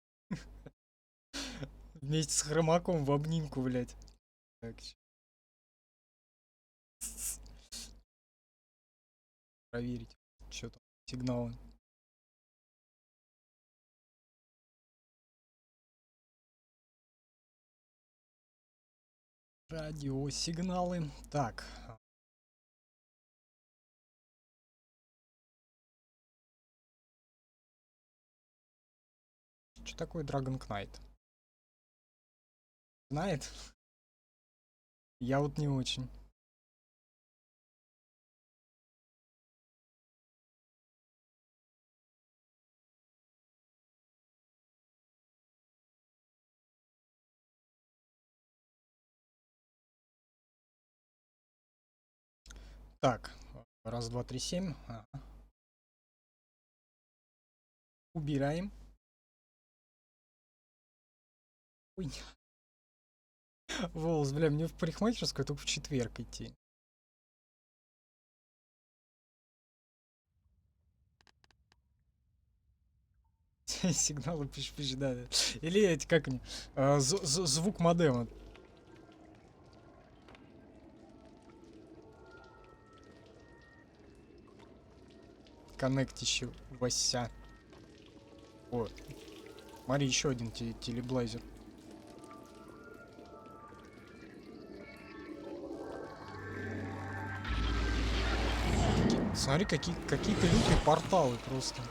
Вместе с Хромаком в обнимку, блядь. Так, проверить, что там, сигналы. Радиосигналы. Так. Что такое Dragon Knight? Знает? Я вот не очень. Так, раз, два, три, семь. Убираем. Ой. Волос, бля, мне в парикмахерскую только в четверг идти. Сигналы пиш-пиш, да. Или эти, как они, звук модема. Коннектище Вася. О, смотри, еще один телеблайзер. Смотри, какие-то лютые порталы просто.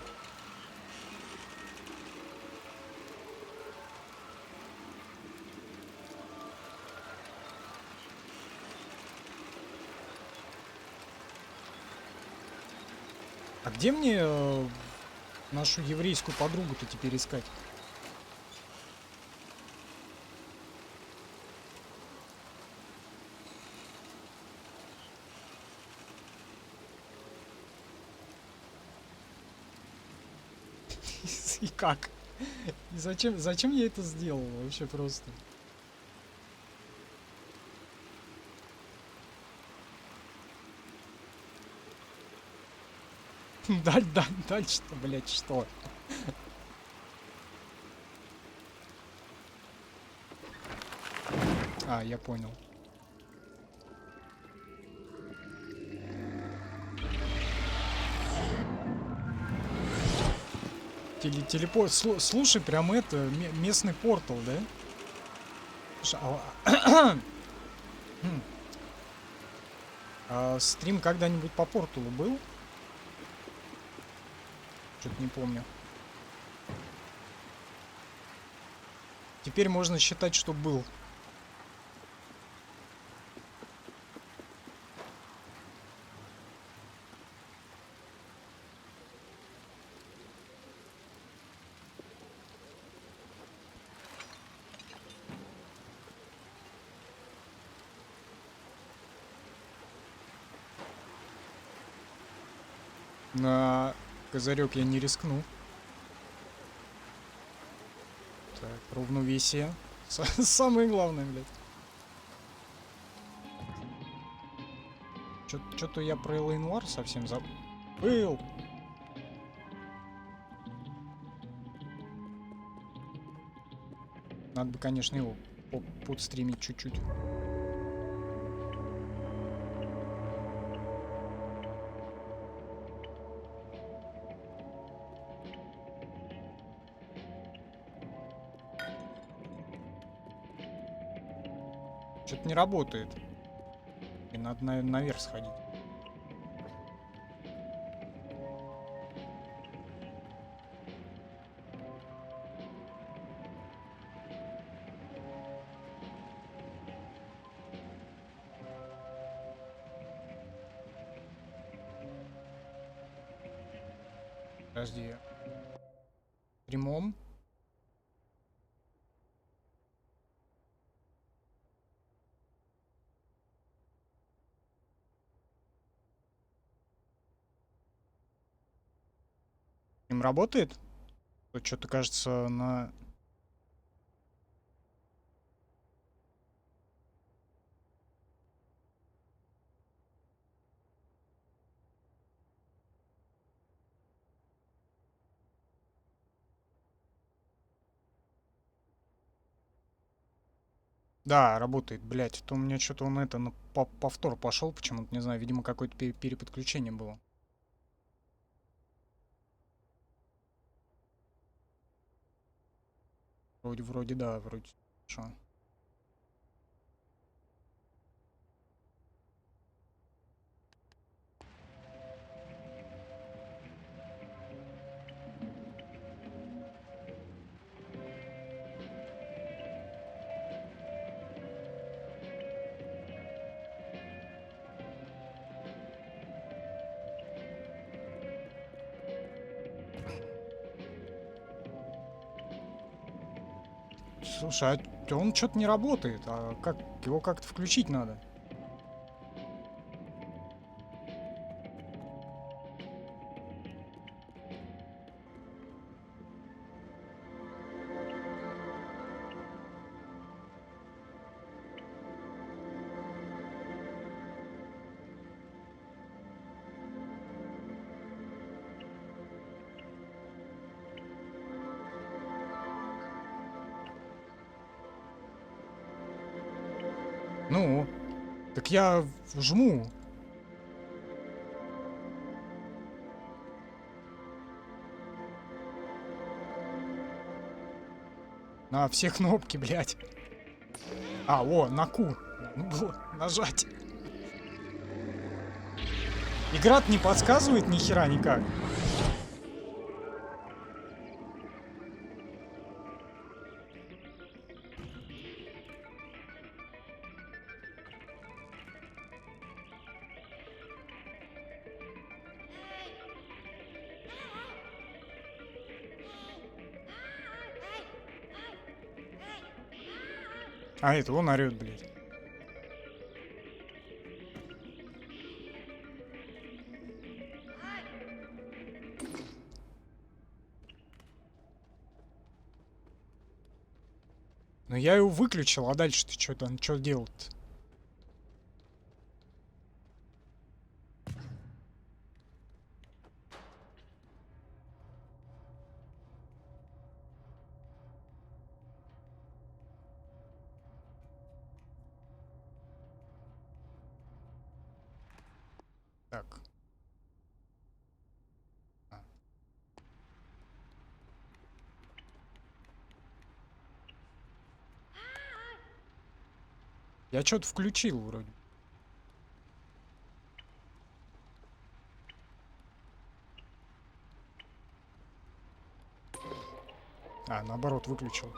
А где мне нашу еврейскую подругу-то теперь искать? И как? И зачем я это сделал вообще просто? Дальше-то, блядь, что? А, я понял. Телепорт. Слушай, прям это, местный портал, да? Стрим когда-нибудь по порталу был? Что-то не помню. Теперь можно считать, что был. На козырек я не рискну. Так, равновесие. Самое главное, блядь. Что-то я про Элейнуар совсем забыл. Надо бы, конечно, его подстримить чуть-чуть. Что-то не работает. И надо, наверное, наверх сходить. Подожди. Прямом. Им работает? Что-то кажется на... Да, работает, блядь. То у меня что-то он это на повтор пошел почему-то, не знаю, видимо, какое-то переподключение было. Вроде да, вроде. Хорошо. Слушай, а он что-то не работает. А как его как-то включить надо? Ну, так я жму. На все кнопки, блядь. А, о, на Q. Ну было нажать. Игра не подсказывает ни хера никак. А это он орет, блядь. Но я его выключил, а дальше ты что там, что делать-то? Так. А. Я что-то включил вроде. А, наоборот, выключил.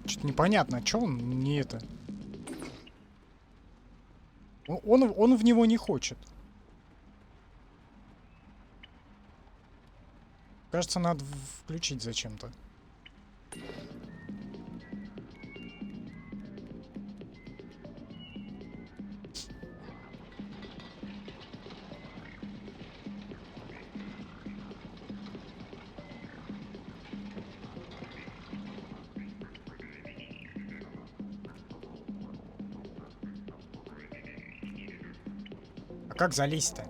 Что-то непонятно, что он не это. Он в него не хочет. Кажется, надо включить зачем-то. А как залезть-то?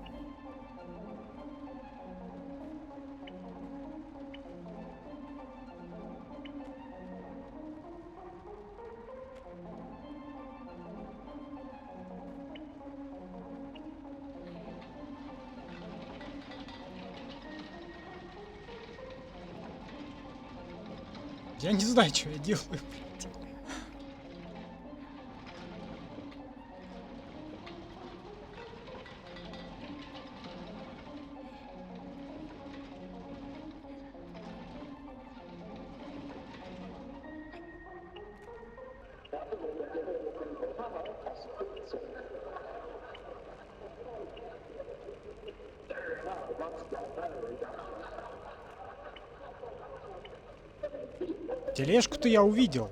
Я не знаю, что я делаю, блядь. Тележку-то я увидел.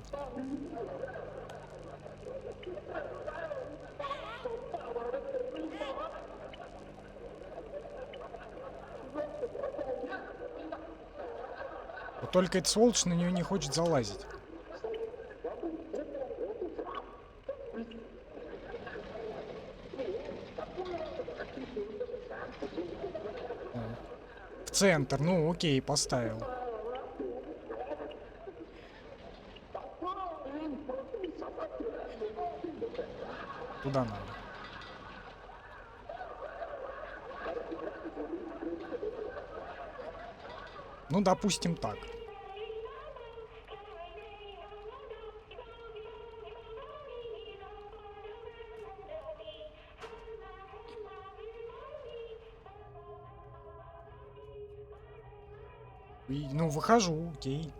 Вот только эта сволочь на нее не хочет залазить. Центр, ну окей, поставил. Туда надо. Ну, допустим, так. И, ну, выхожу, окей.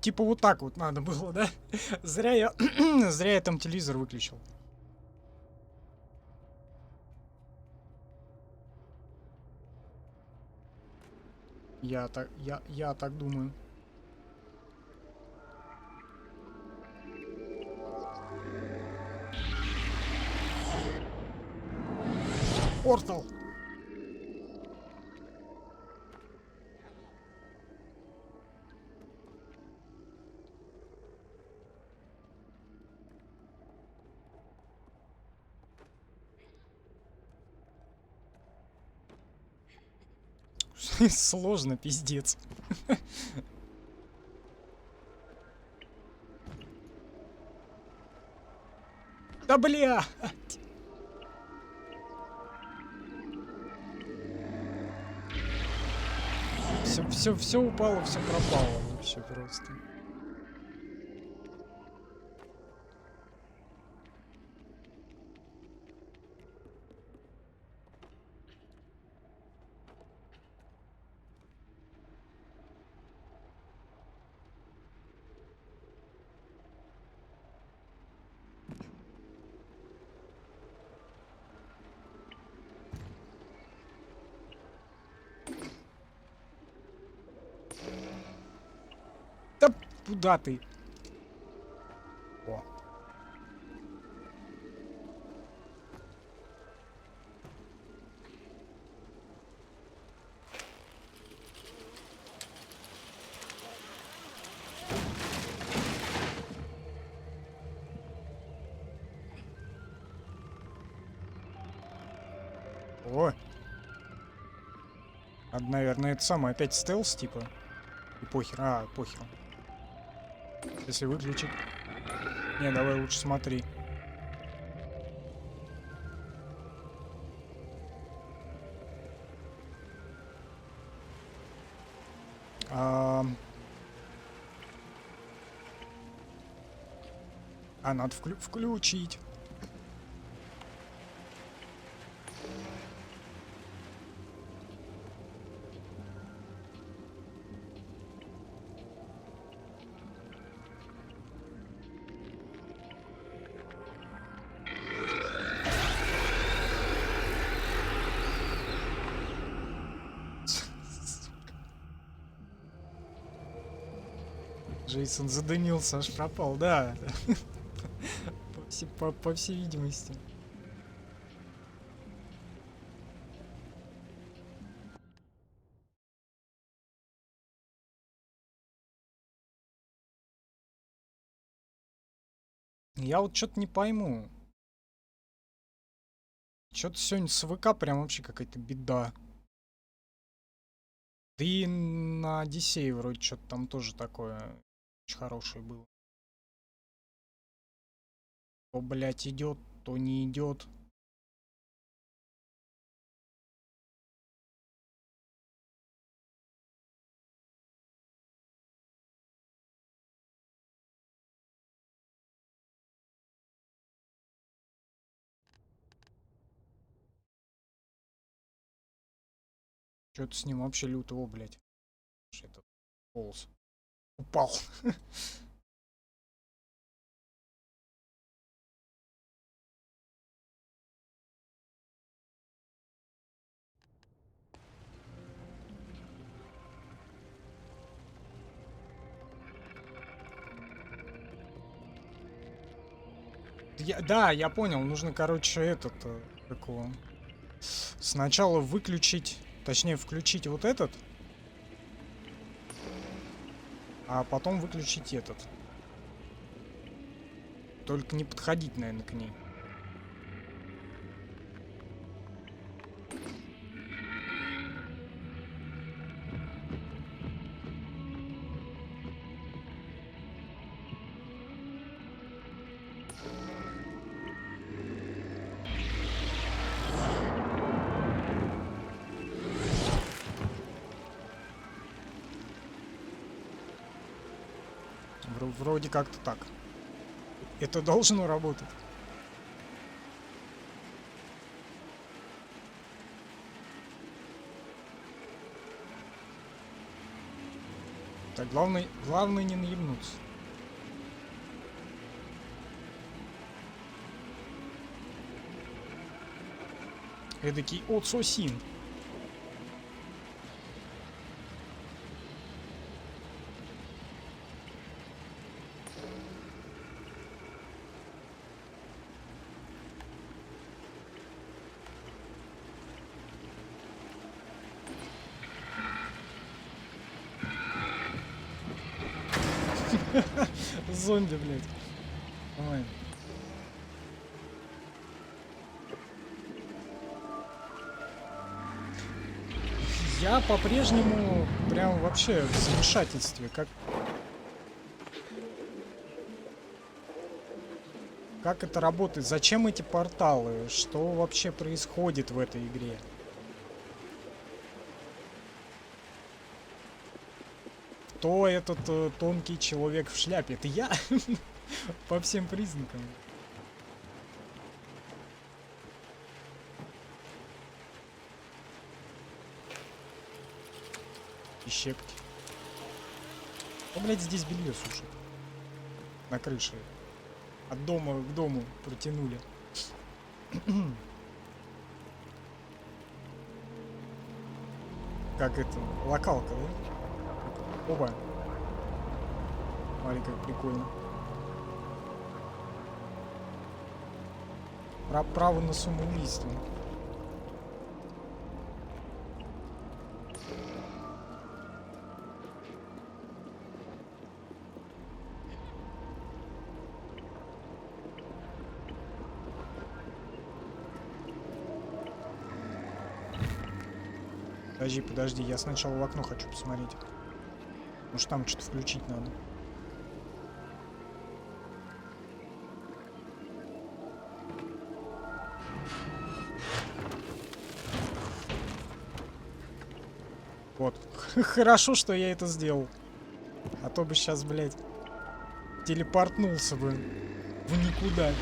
Типа вот так вот надо было, да? Зря я... Зря я там телевизор выключил. Я так думаю. Портал! Сложно, пиздец. Да бля! Все упало, все пропало. Вообще просто. Да куда ты? О. О. Наверное, это самое, опять стелс, типа. И похер. А, похер. Если выключить. Не, давай лучше смотри. Надо включить. Джейсон задымился, аж пропал, да. По всей видимости. Я вот что-то не пойму. Что-то сегодня с ВК прям вообще какая-то беда. Да и на Одиссее вроде что-то там тоже такое очень хорошее было. То, блядь, идет, то не идет. Что-то с ним вообще лютого, блядь. Что-то полз. Упал. Да, я понял. Нужно, короче, этот... как его... Сначала выключить... Точнее, включить вот этот. А потом выключить этот. Только не подходить, наверное, к ней. Вроде как-то так. Это должно работать. Так, главное не наебнуться. Эдакий отсосин. Зомби, блядь. Ой. Я по-прежнему прям вообще в замешательстве. Как это работает? Зачем эти порталы? Что вообще происходит в этой игре? Кто этот тонкий человек в шляпе? Это я? По всем признакам. И щепки. О, блядь, здесь белье сушит. На крыше. От дома к дому протянули. Как это? Локалка, да? Оба. Смотри, как прикольно. Право на самоубийство. Подожди, я сначала в окно хочу посмотреть. Может, там что-то включить надо. Вот. Хорошо, что я это сделал. А то бы сейчас, блядь, телепортнулся бы в никуда.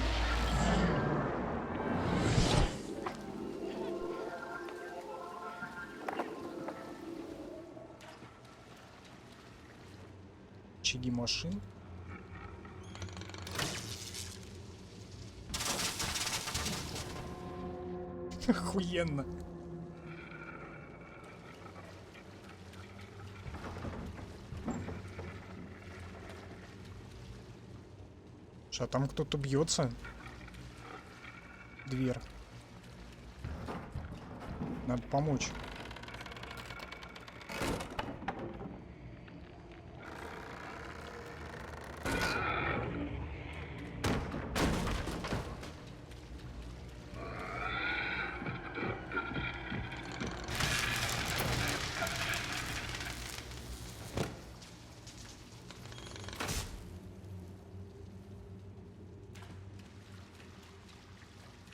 Очаги машин. Охуенно. А там кто-то бьется. Дверь. Надо помочь.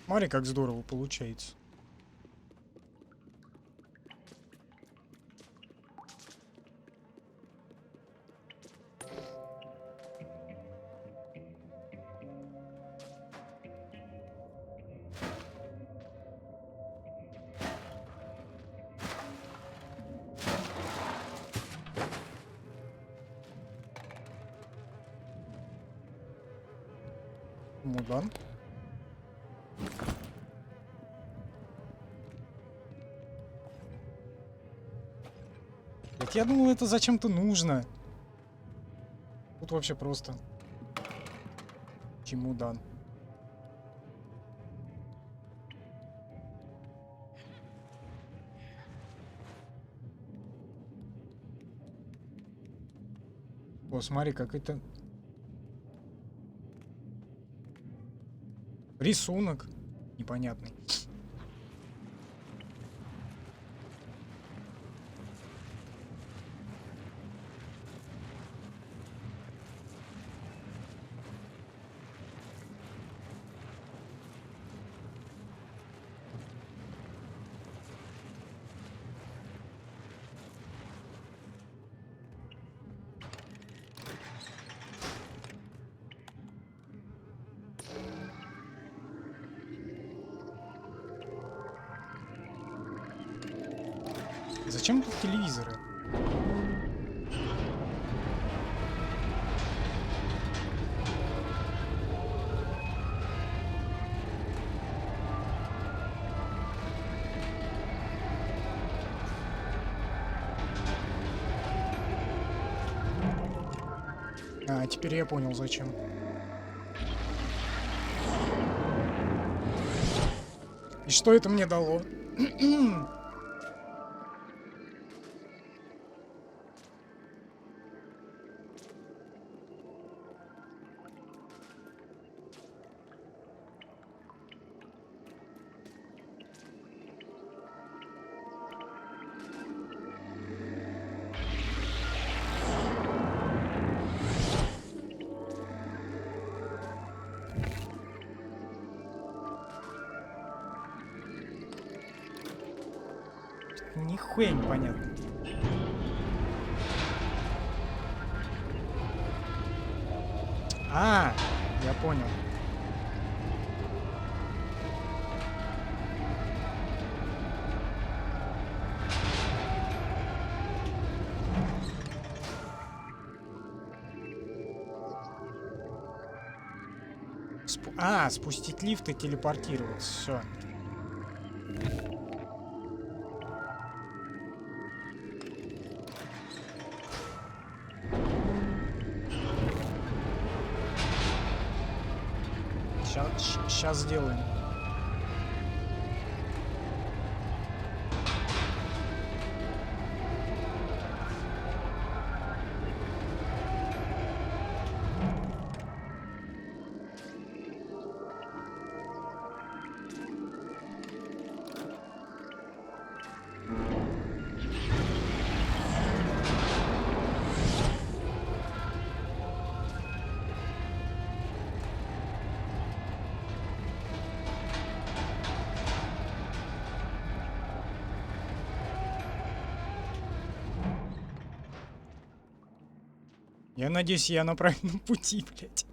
Смотри, как здорово получается. Мудан. Я думал, это зачем-то нужно. Тут вообще просто. Чемодан. О, смотри, как это... Рисунок непонятный. Зачем тут телевизоры? А, теперь я понял, зачем. И что это мне дало? Нихуя непонятно. А, я понял. Спустить лифт и телепортироваться. Все. Сейчас сделаем. Я надеюсь, я на правильном пути, блядь.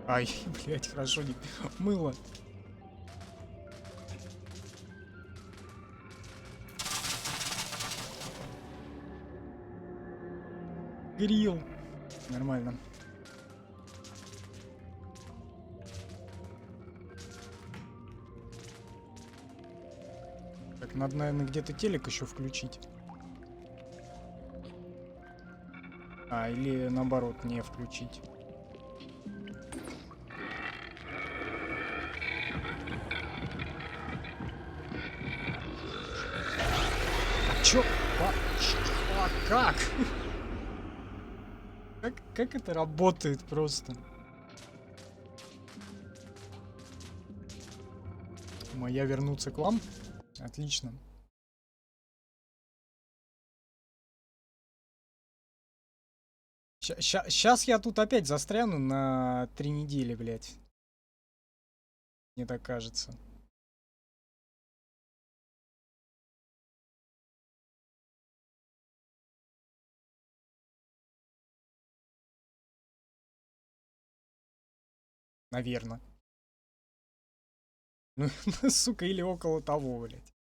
Ай, блядь, хорошо не... Мыло. Грил. Нормально. Так, надо, наверное, где-то телек еще включить. А, или наоборот, не включить. Чё? Как? Как это работает просто? Моя вернуться к вам? Отлично. Сейчас я тут опять застряну на 3 недели, блядь. Мне так кажется. Наверное. Ну, сука, или около того, блядь.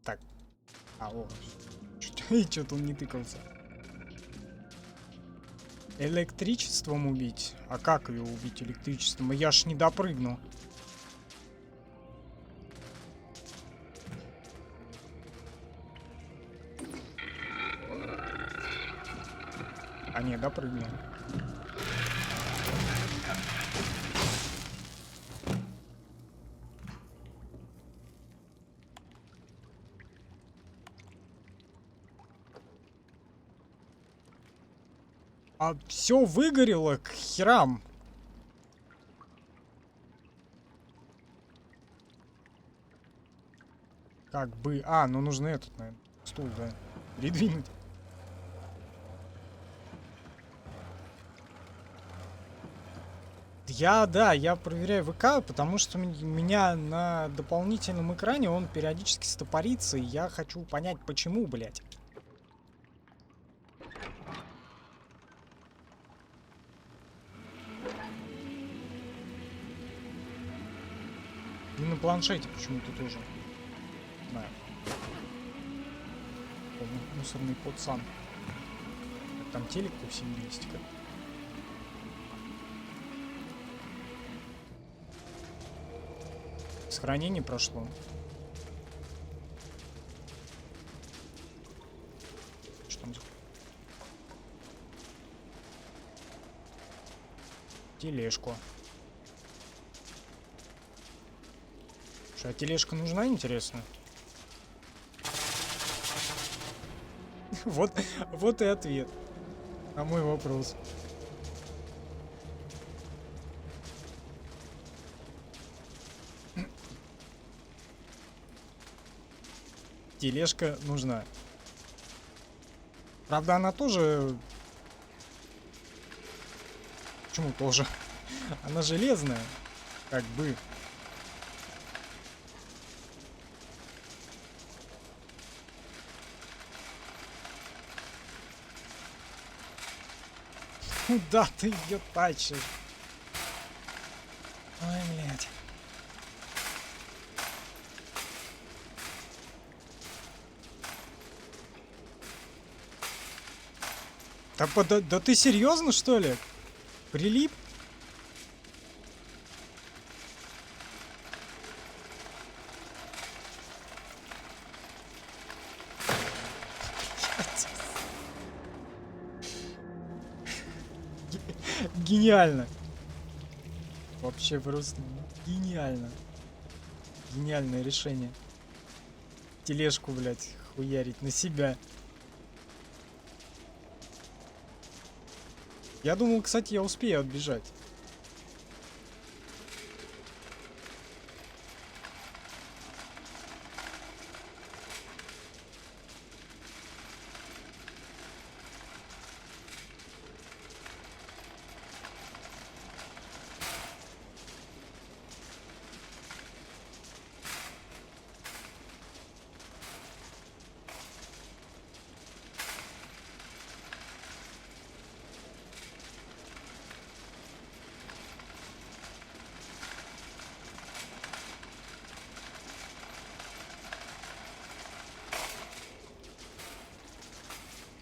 Так. О, И что-то он не тыкался. Электричеством убить? А как ее убить электричеством? Я ж не допрыгну. А не, допрыгну. А все выгорело к херам. Как бы... А, ну нужно этот, наверное, стул, да. Передвинуть. Я проверяю ВК, потому что у меня на дополнительном экране он периодически стопорится, и я хочу понять, почему, блядь. И на планшете почему-то тоже. Не знаю. Мусорный пацан. Там телек по всем есть. Как... Сохранение прошло. Что там? Тележку. Что, а тележка нужна, интересно? Вот и ответ на мой вопрос. Тележка нужна. Правда, она тоже... Почему тоже? Она железная. Как бы. Куда ты ее тащишь? Ой, блядь. Да ты серьезно, что ли? Прилип? Гениально. Вообще просто гениально. Гениальное решение. Тележку, блядь, хуярить на себя. Я думал, кстати, я успею отбежать.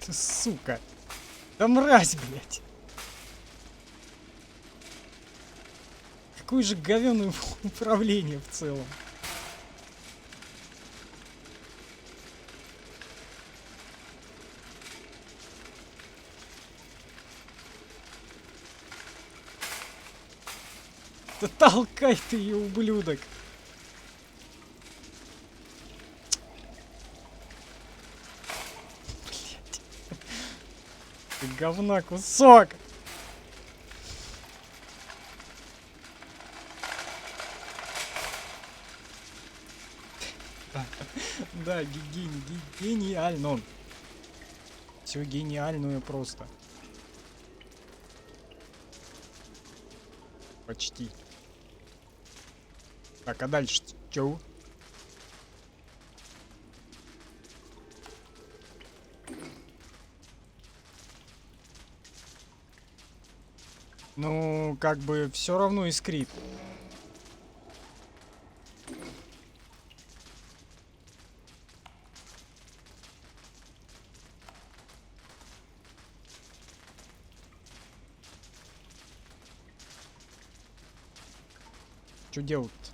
Ты, сука. Да мразь, блядь. Какое же говёное управление в целом. Да толкай ты ее, ублюдок. Блядь. Ты говна кусок. Да, гениально. Все гениальное просто. Почти. Так, а дальше чё? Ну, как бы все равно искрит. Что делать-то?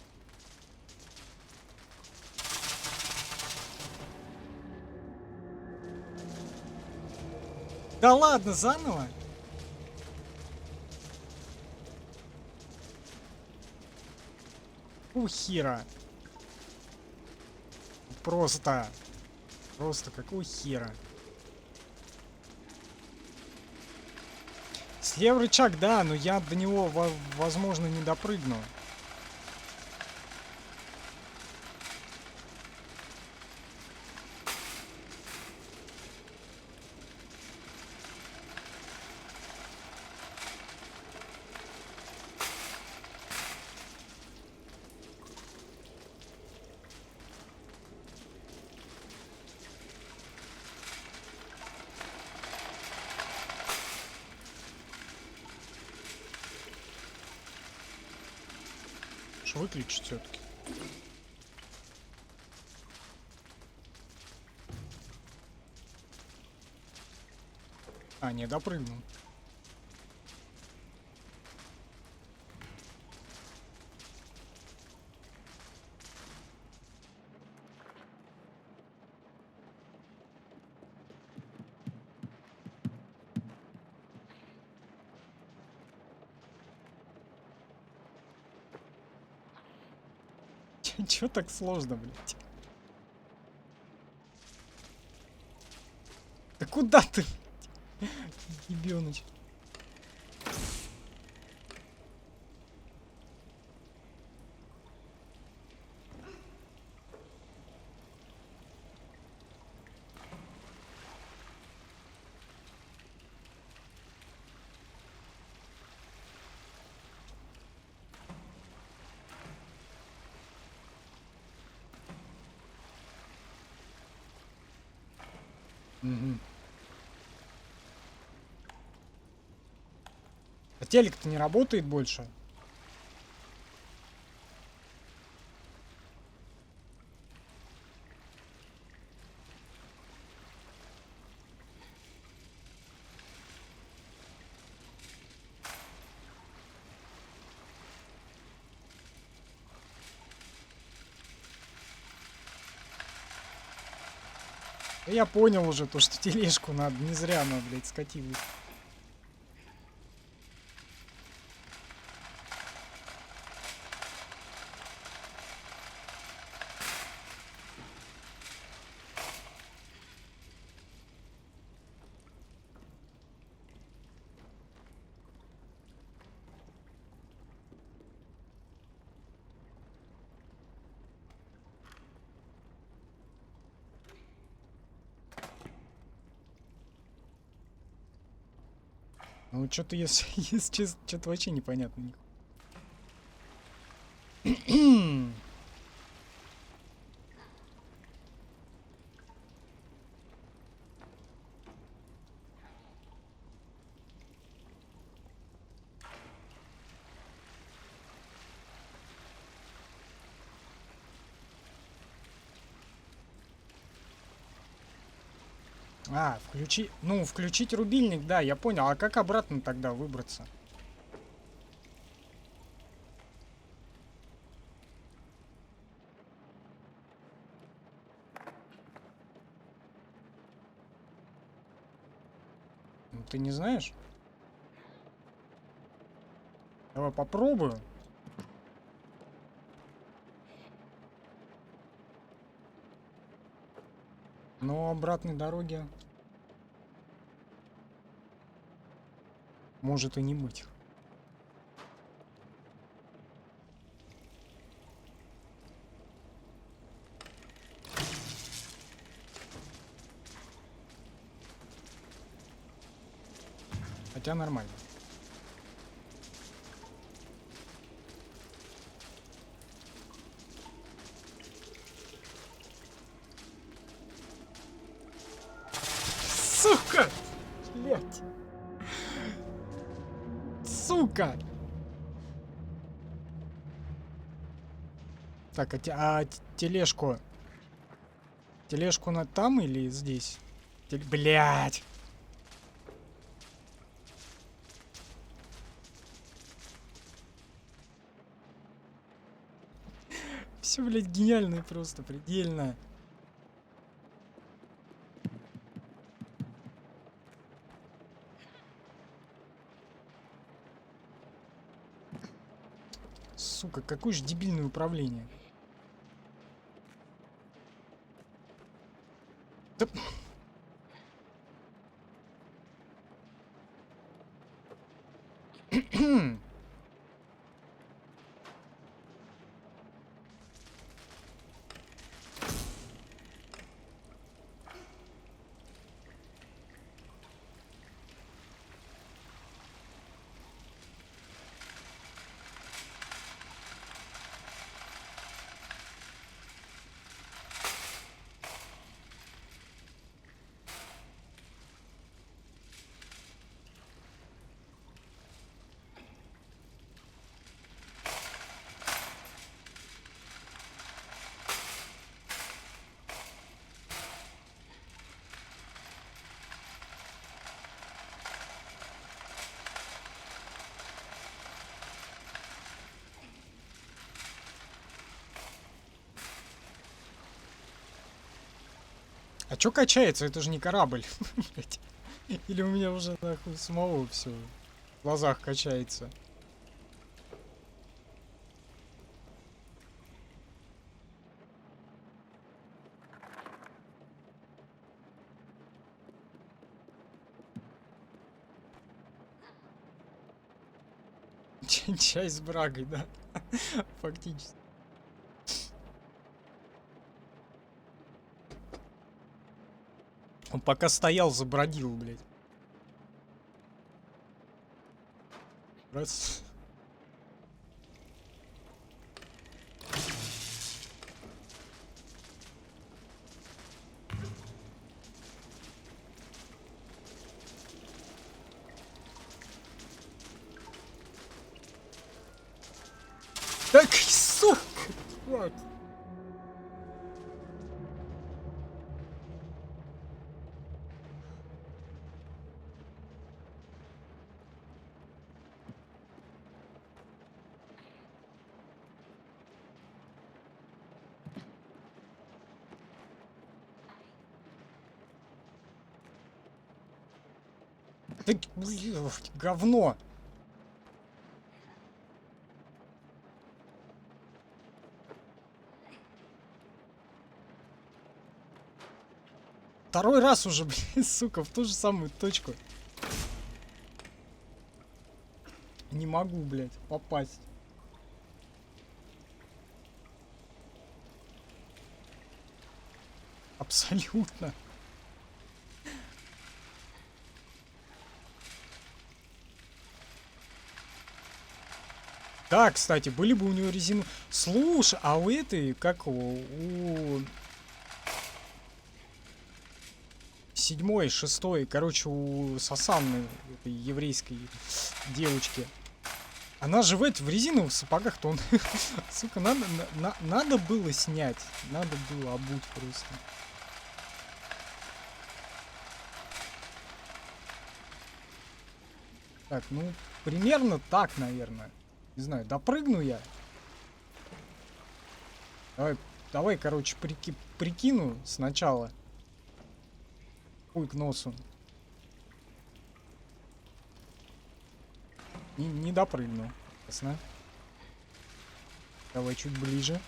Да ладно, заново? Хера. Просто. Просто какого хера? Слева рычаг, да, но я до него, возможно, не допрыгну. Выключить все-таки. А, не допрыгнул. Чё так сложно, блядь? Да куда ты, ебёныч? Угу. А телек-то не работает больше? Да я понял уже то, что тележку надо. Не зря она, блядь, скатилась. Ну что-то если что-то вообще непонятно. А, включи... Ну, включить рубильник, да, я понял. А как обратно тогда выбраться? Ну, ты не знаешь? Давай попробую. Но обратной дороги может и не быть. Хотя нормально. Сука! Блять! Сука! Так, тележку... Тележку на там или здесь? Блять! Все, блядь, гениально просто, предельно. Сука, какое же дебильное управление. Да... А чё качается? Это же не корабль. Блядь. Или у меня уже нахуй самого все в глазах качается. Чай с брагой, да? Фактически. Он пока стоял, забродил, блядь. Раз. Так, сука! Вот. Так, блядь, говно! Второй раз уже, блин, сука, в ту же самую точку. Не могу, блядь, попасть. Абсолютно. Да, кстати, были бы у него резину... Слушай, а у этой, как у седьмой, шестой, короче, у Сасанны, этой еврейской девочки. Она живет в резиновых сапогах, то он... Сука, надо было снять. Надо было обуть просто. Так, ну, примерно так, наверное. Не знаю, допрыгну я. Давай, короче, прикину сначала. Хуй к носу. Не допрыгну. Ясно. Давай чуть ближе.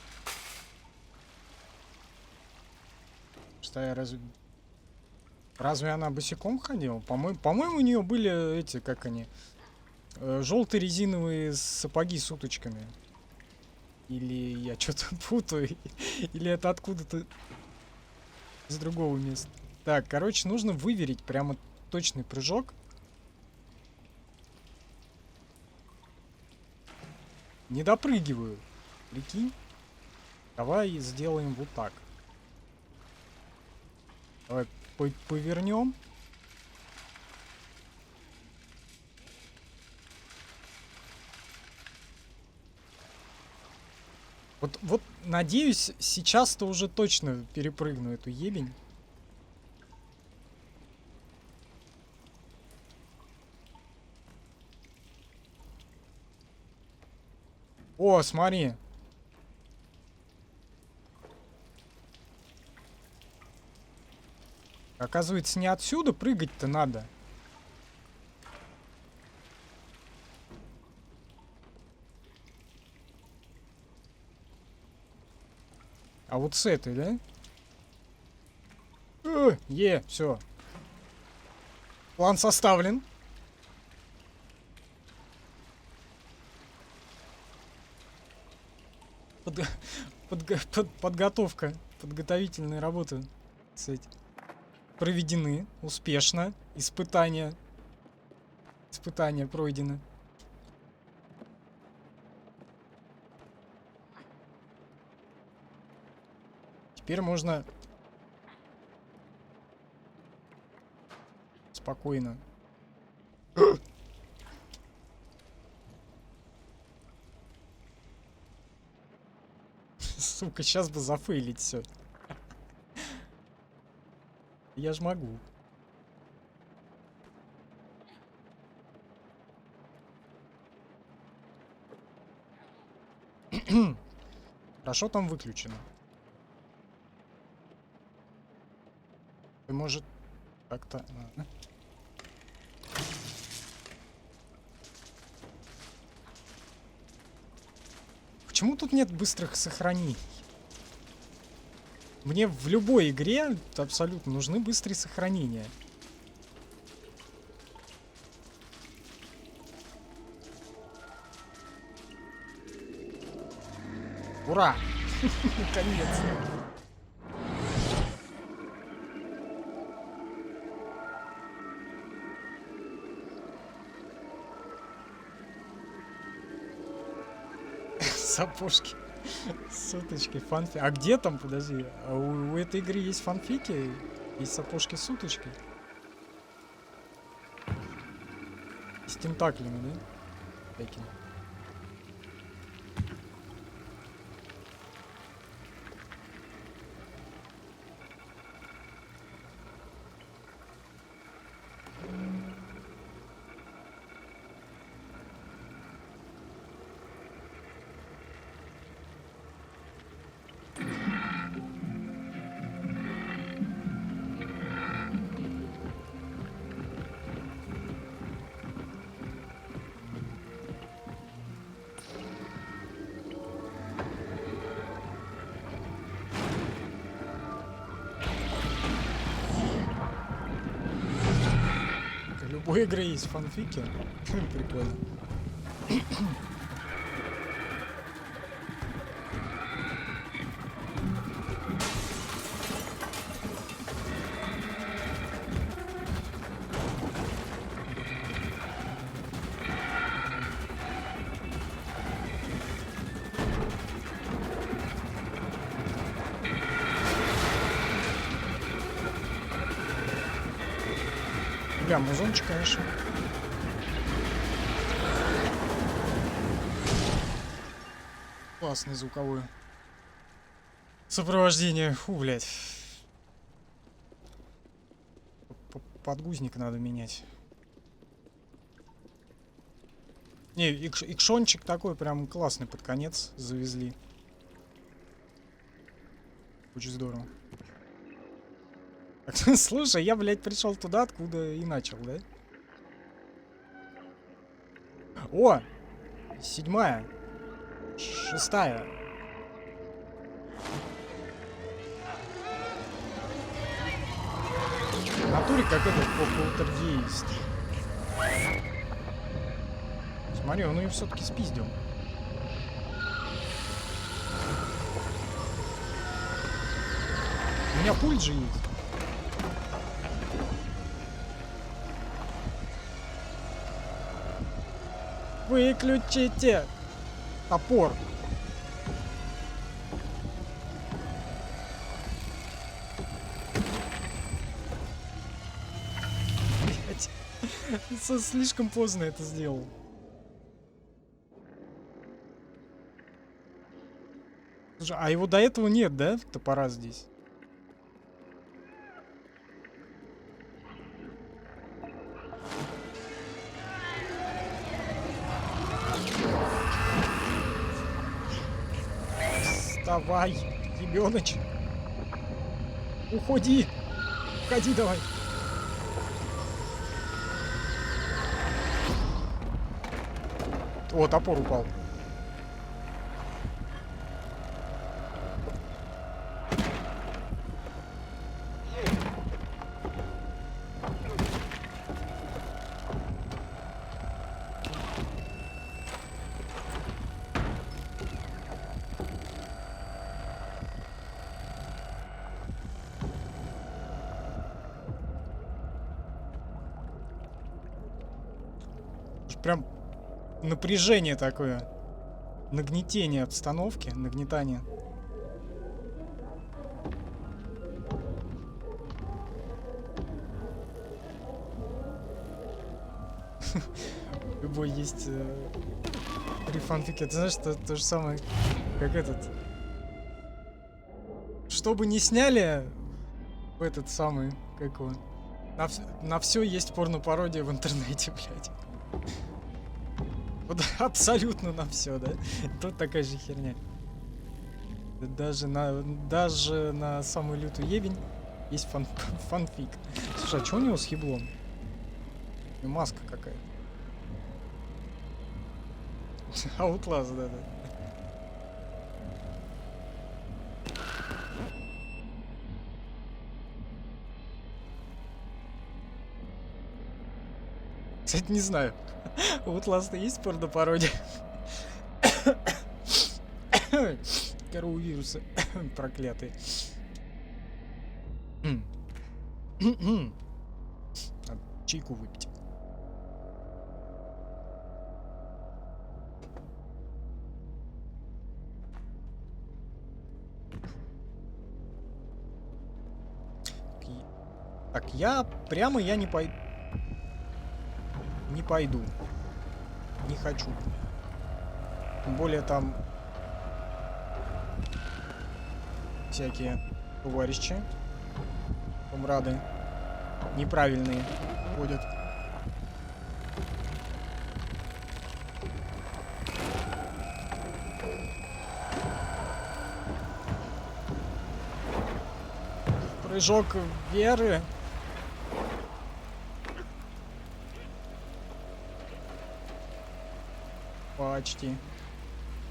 Что я разве она босиком ходила? По-моему, у нее были эти, как они, желтые резиновые сапоги с уточками. Или я что-то путаю. Или это откуда-то с другого места. Так, короче, нужно выверить прямо точный прыжок. Не допрыгиваю. Прикинь. Давай сделаем вот так. Давай повернем. Вот, надеюсь, сейчас-то уже точно перепрыгну эту ебень. О, смотри. Оказывается, не отсюда прыгать-то надо. А вот с этой, да? Все. План составлен. Подготовка. Подготовительные работы, кстати, проведены успешно. Испытания пройдены. Теперь можно спокойно. Сука, сейчас бы зафейлить все. Я ж могу. Хорошо там выключено. Ты, может, как-то... Почему тут нет быстрых сохранений? Мне в любой игре абсолютно нужны быстрые сохранения. Ура! Наконец-то! Сапожки. Суточки, фанфики. А где там, подожди? А у этой игры есть фанфики? Есть сапожки с уточкой? С тентаклями, да? Такими. У игры есть фанфики. Прикольно. Бля, музончик, конечно. Классный звуковое сопровождение. Фу, блядь. Подгузник надо менять. Не, икшончик такой прям классный под конец завезли. Очень здорово. Слушай, я, блядь, пришел туда, откуда и начал, да? О! 7-я. 6-я. В натуре как этот полтергейст. Смотри, он ее все-таки спиздил. У меня пульт же есть. Выключите топор. Блять. Слишком поздно это сделал. Слушай, а его до этого нет, да? Топора здесь. Вставай, ребеночек. Уходи. Ходи давай. О, топор упал. Прям напряжение такое. Нагнетение обстановки, нагнетание. Любой есть при фанфике. Ты знаешь, то же самое, как этот. Что бы ни сняли, в этот самый, как его, на все есть порно-пародия в интернете, блядь. Вот абсолютно на все, да? Тут такая же херня. Даже на самую лютую ебень есть фанфик. Слушай, а что у него с еблом? И маска какая-то. Outlast, да-да. Кстати, не знаю. У Outlast есть порно-пародия? Коровирусы проклятые. Надо чайку выпить. Так, я не пойду. Не пойду. Не хочу. Тем более там всякие товарищи, комрады неправильные ходят. Прыжок веры. Почти.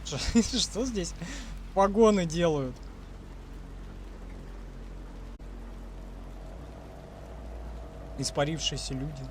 Что здесь вагоны делают? Испарившиеся люди.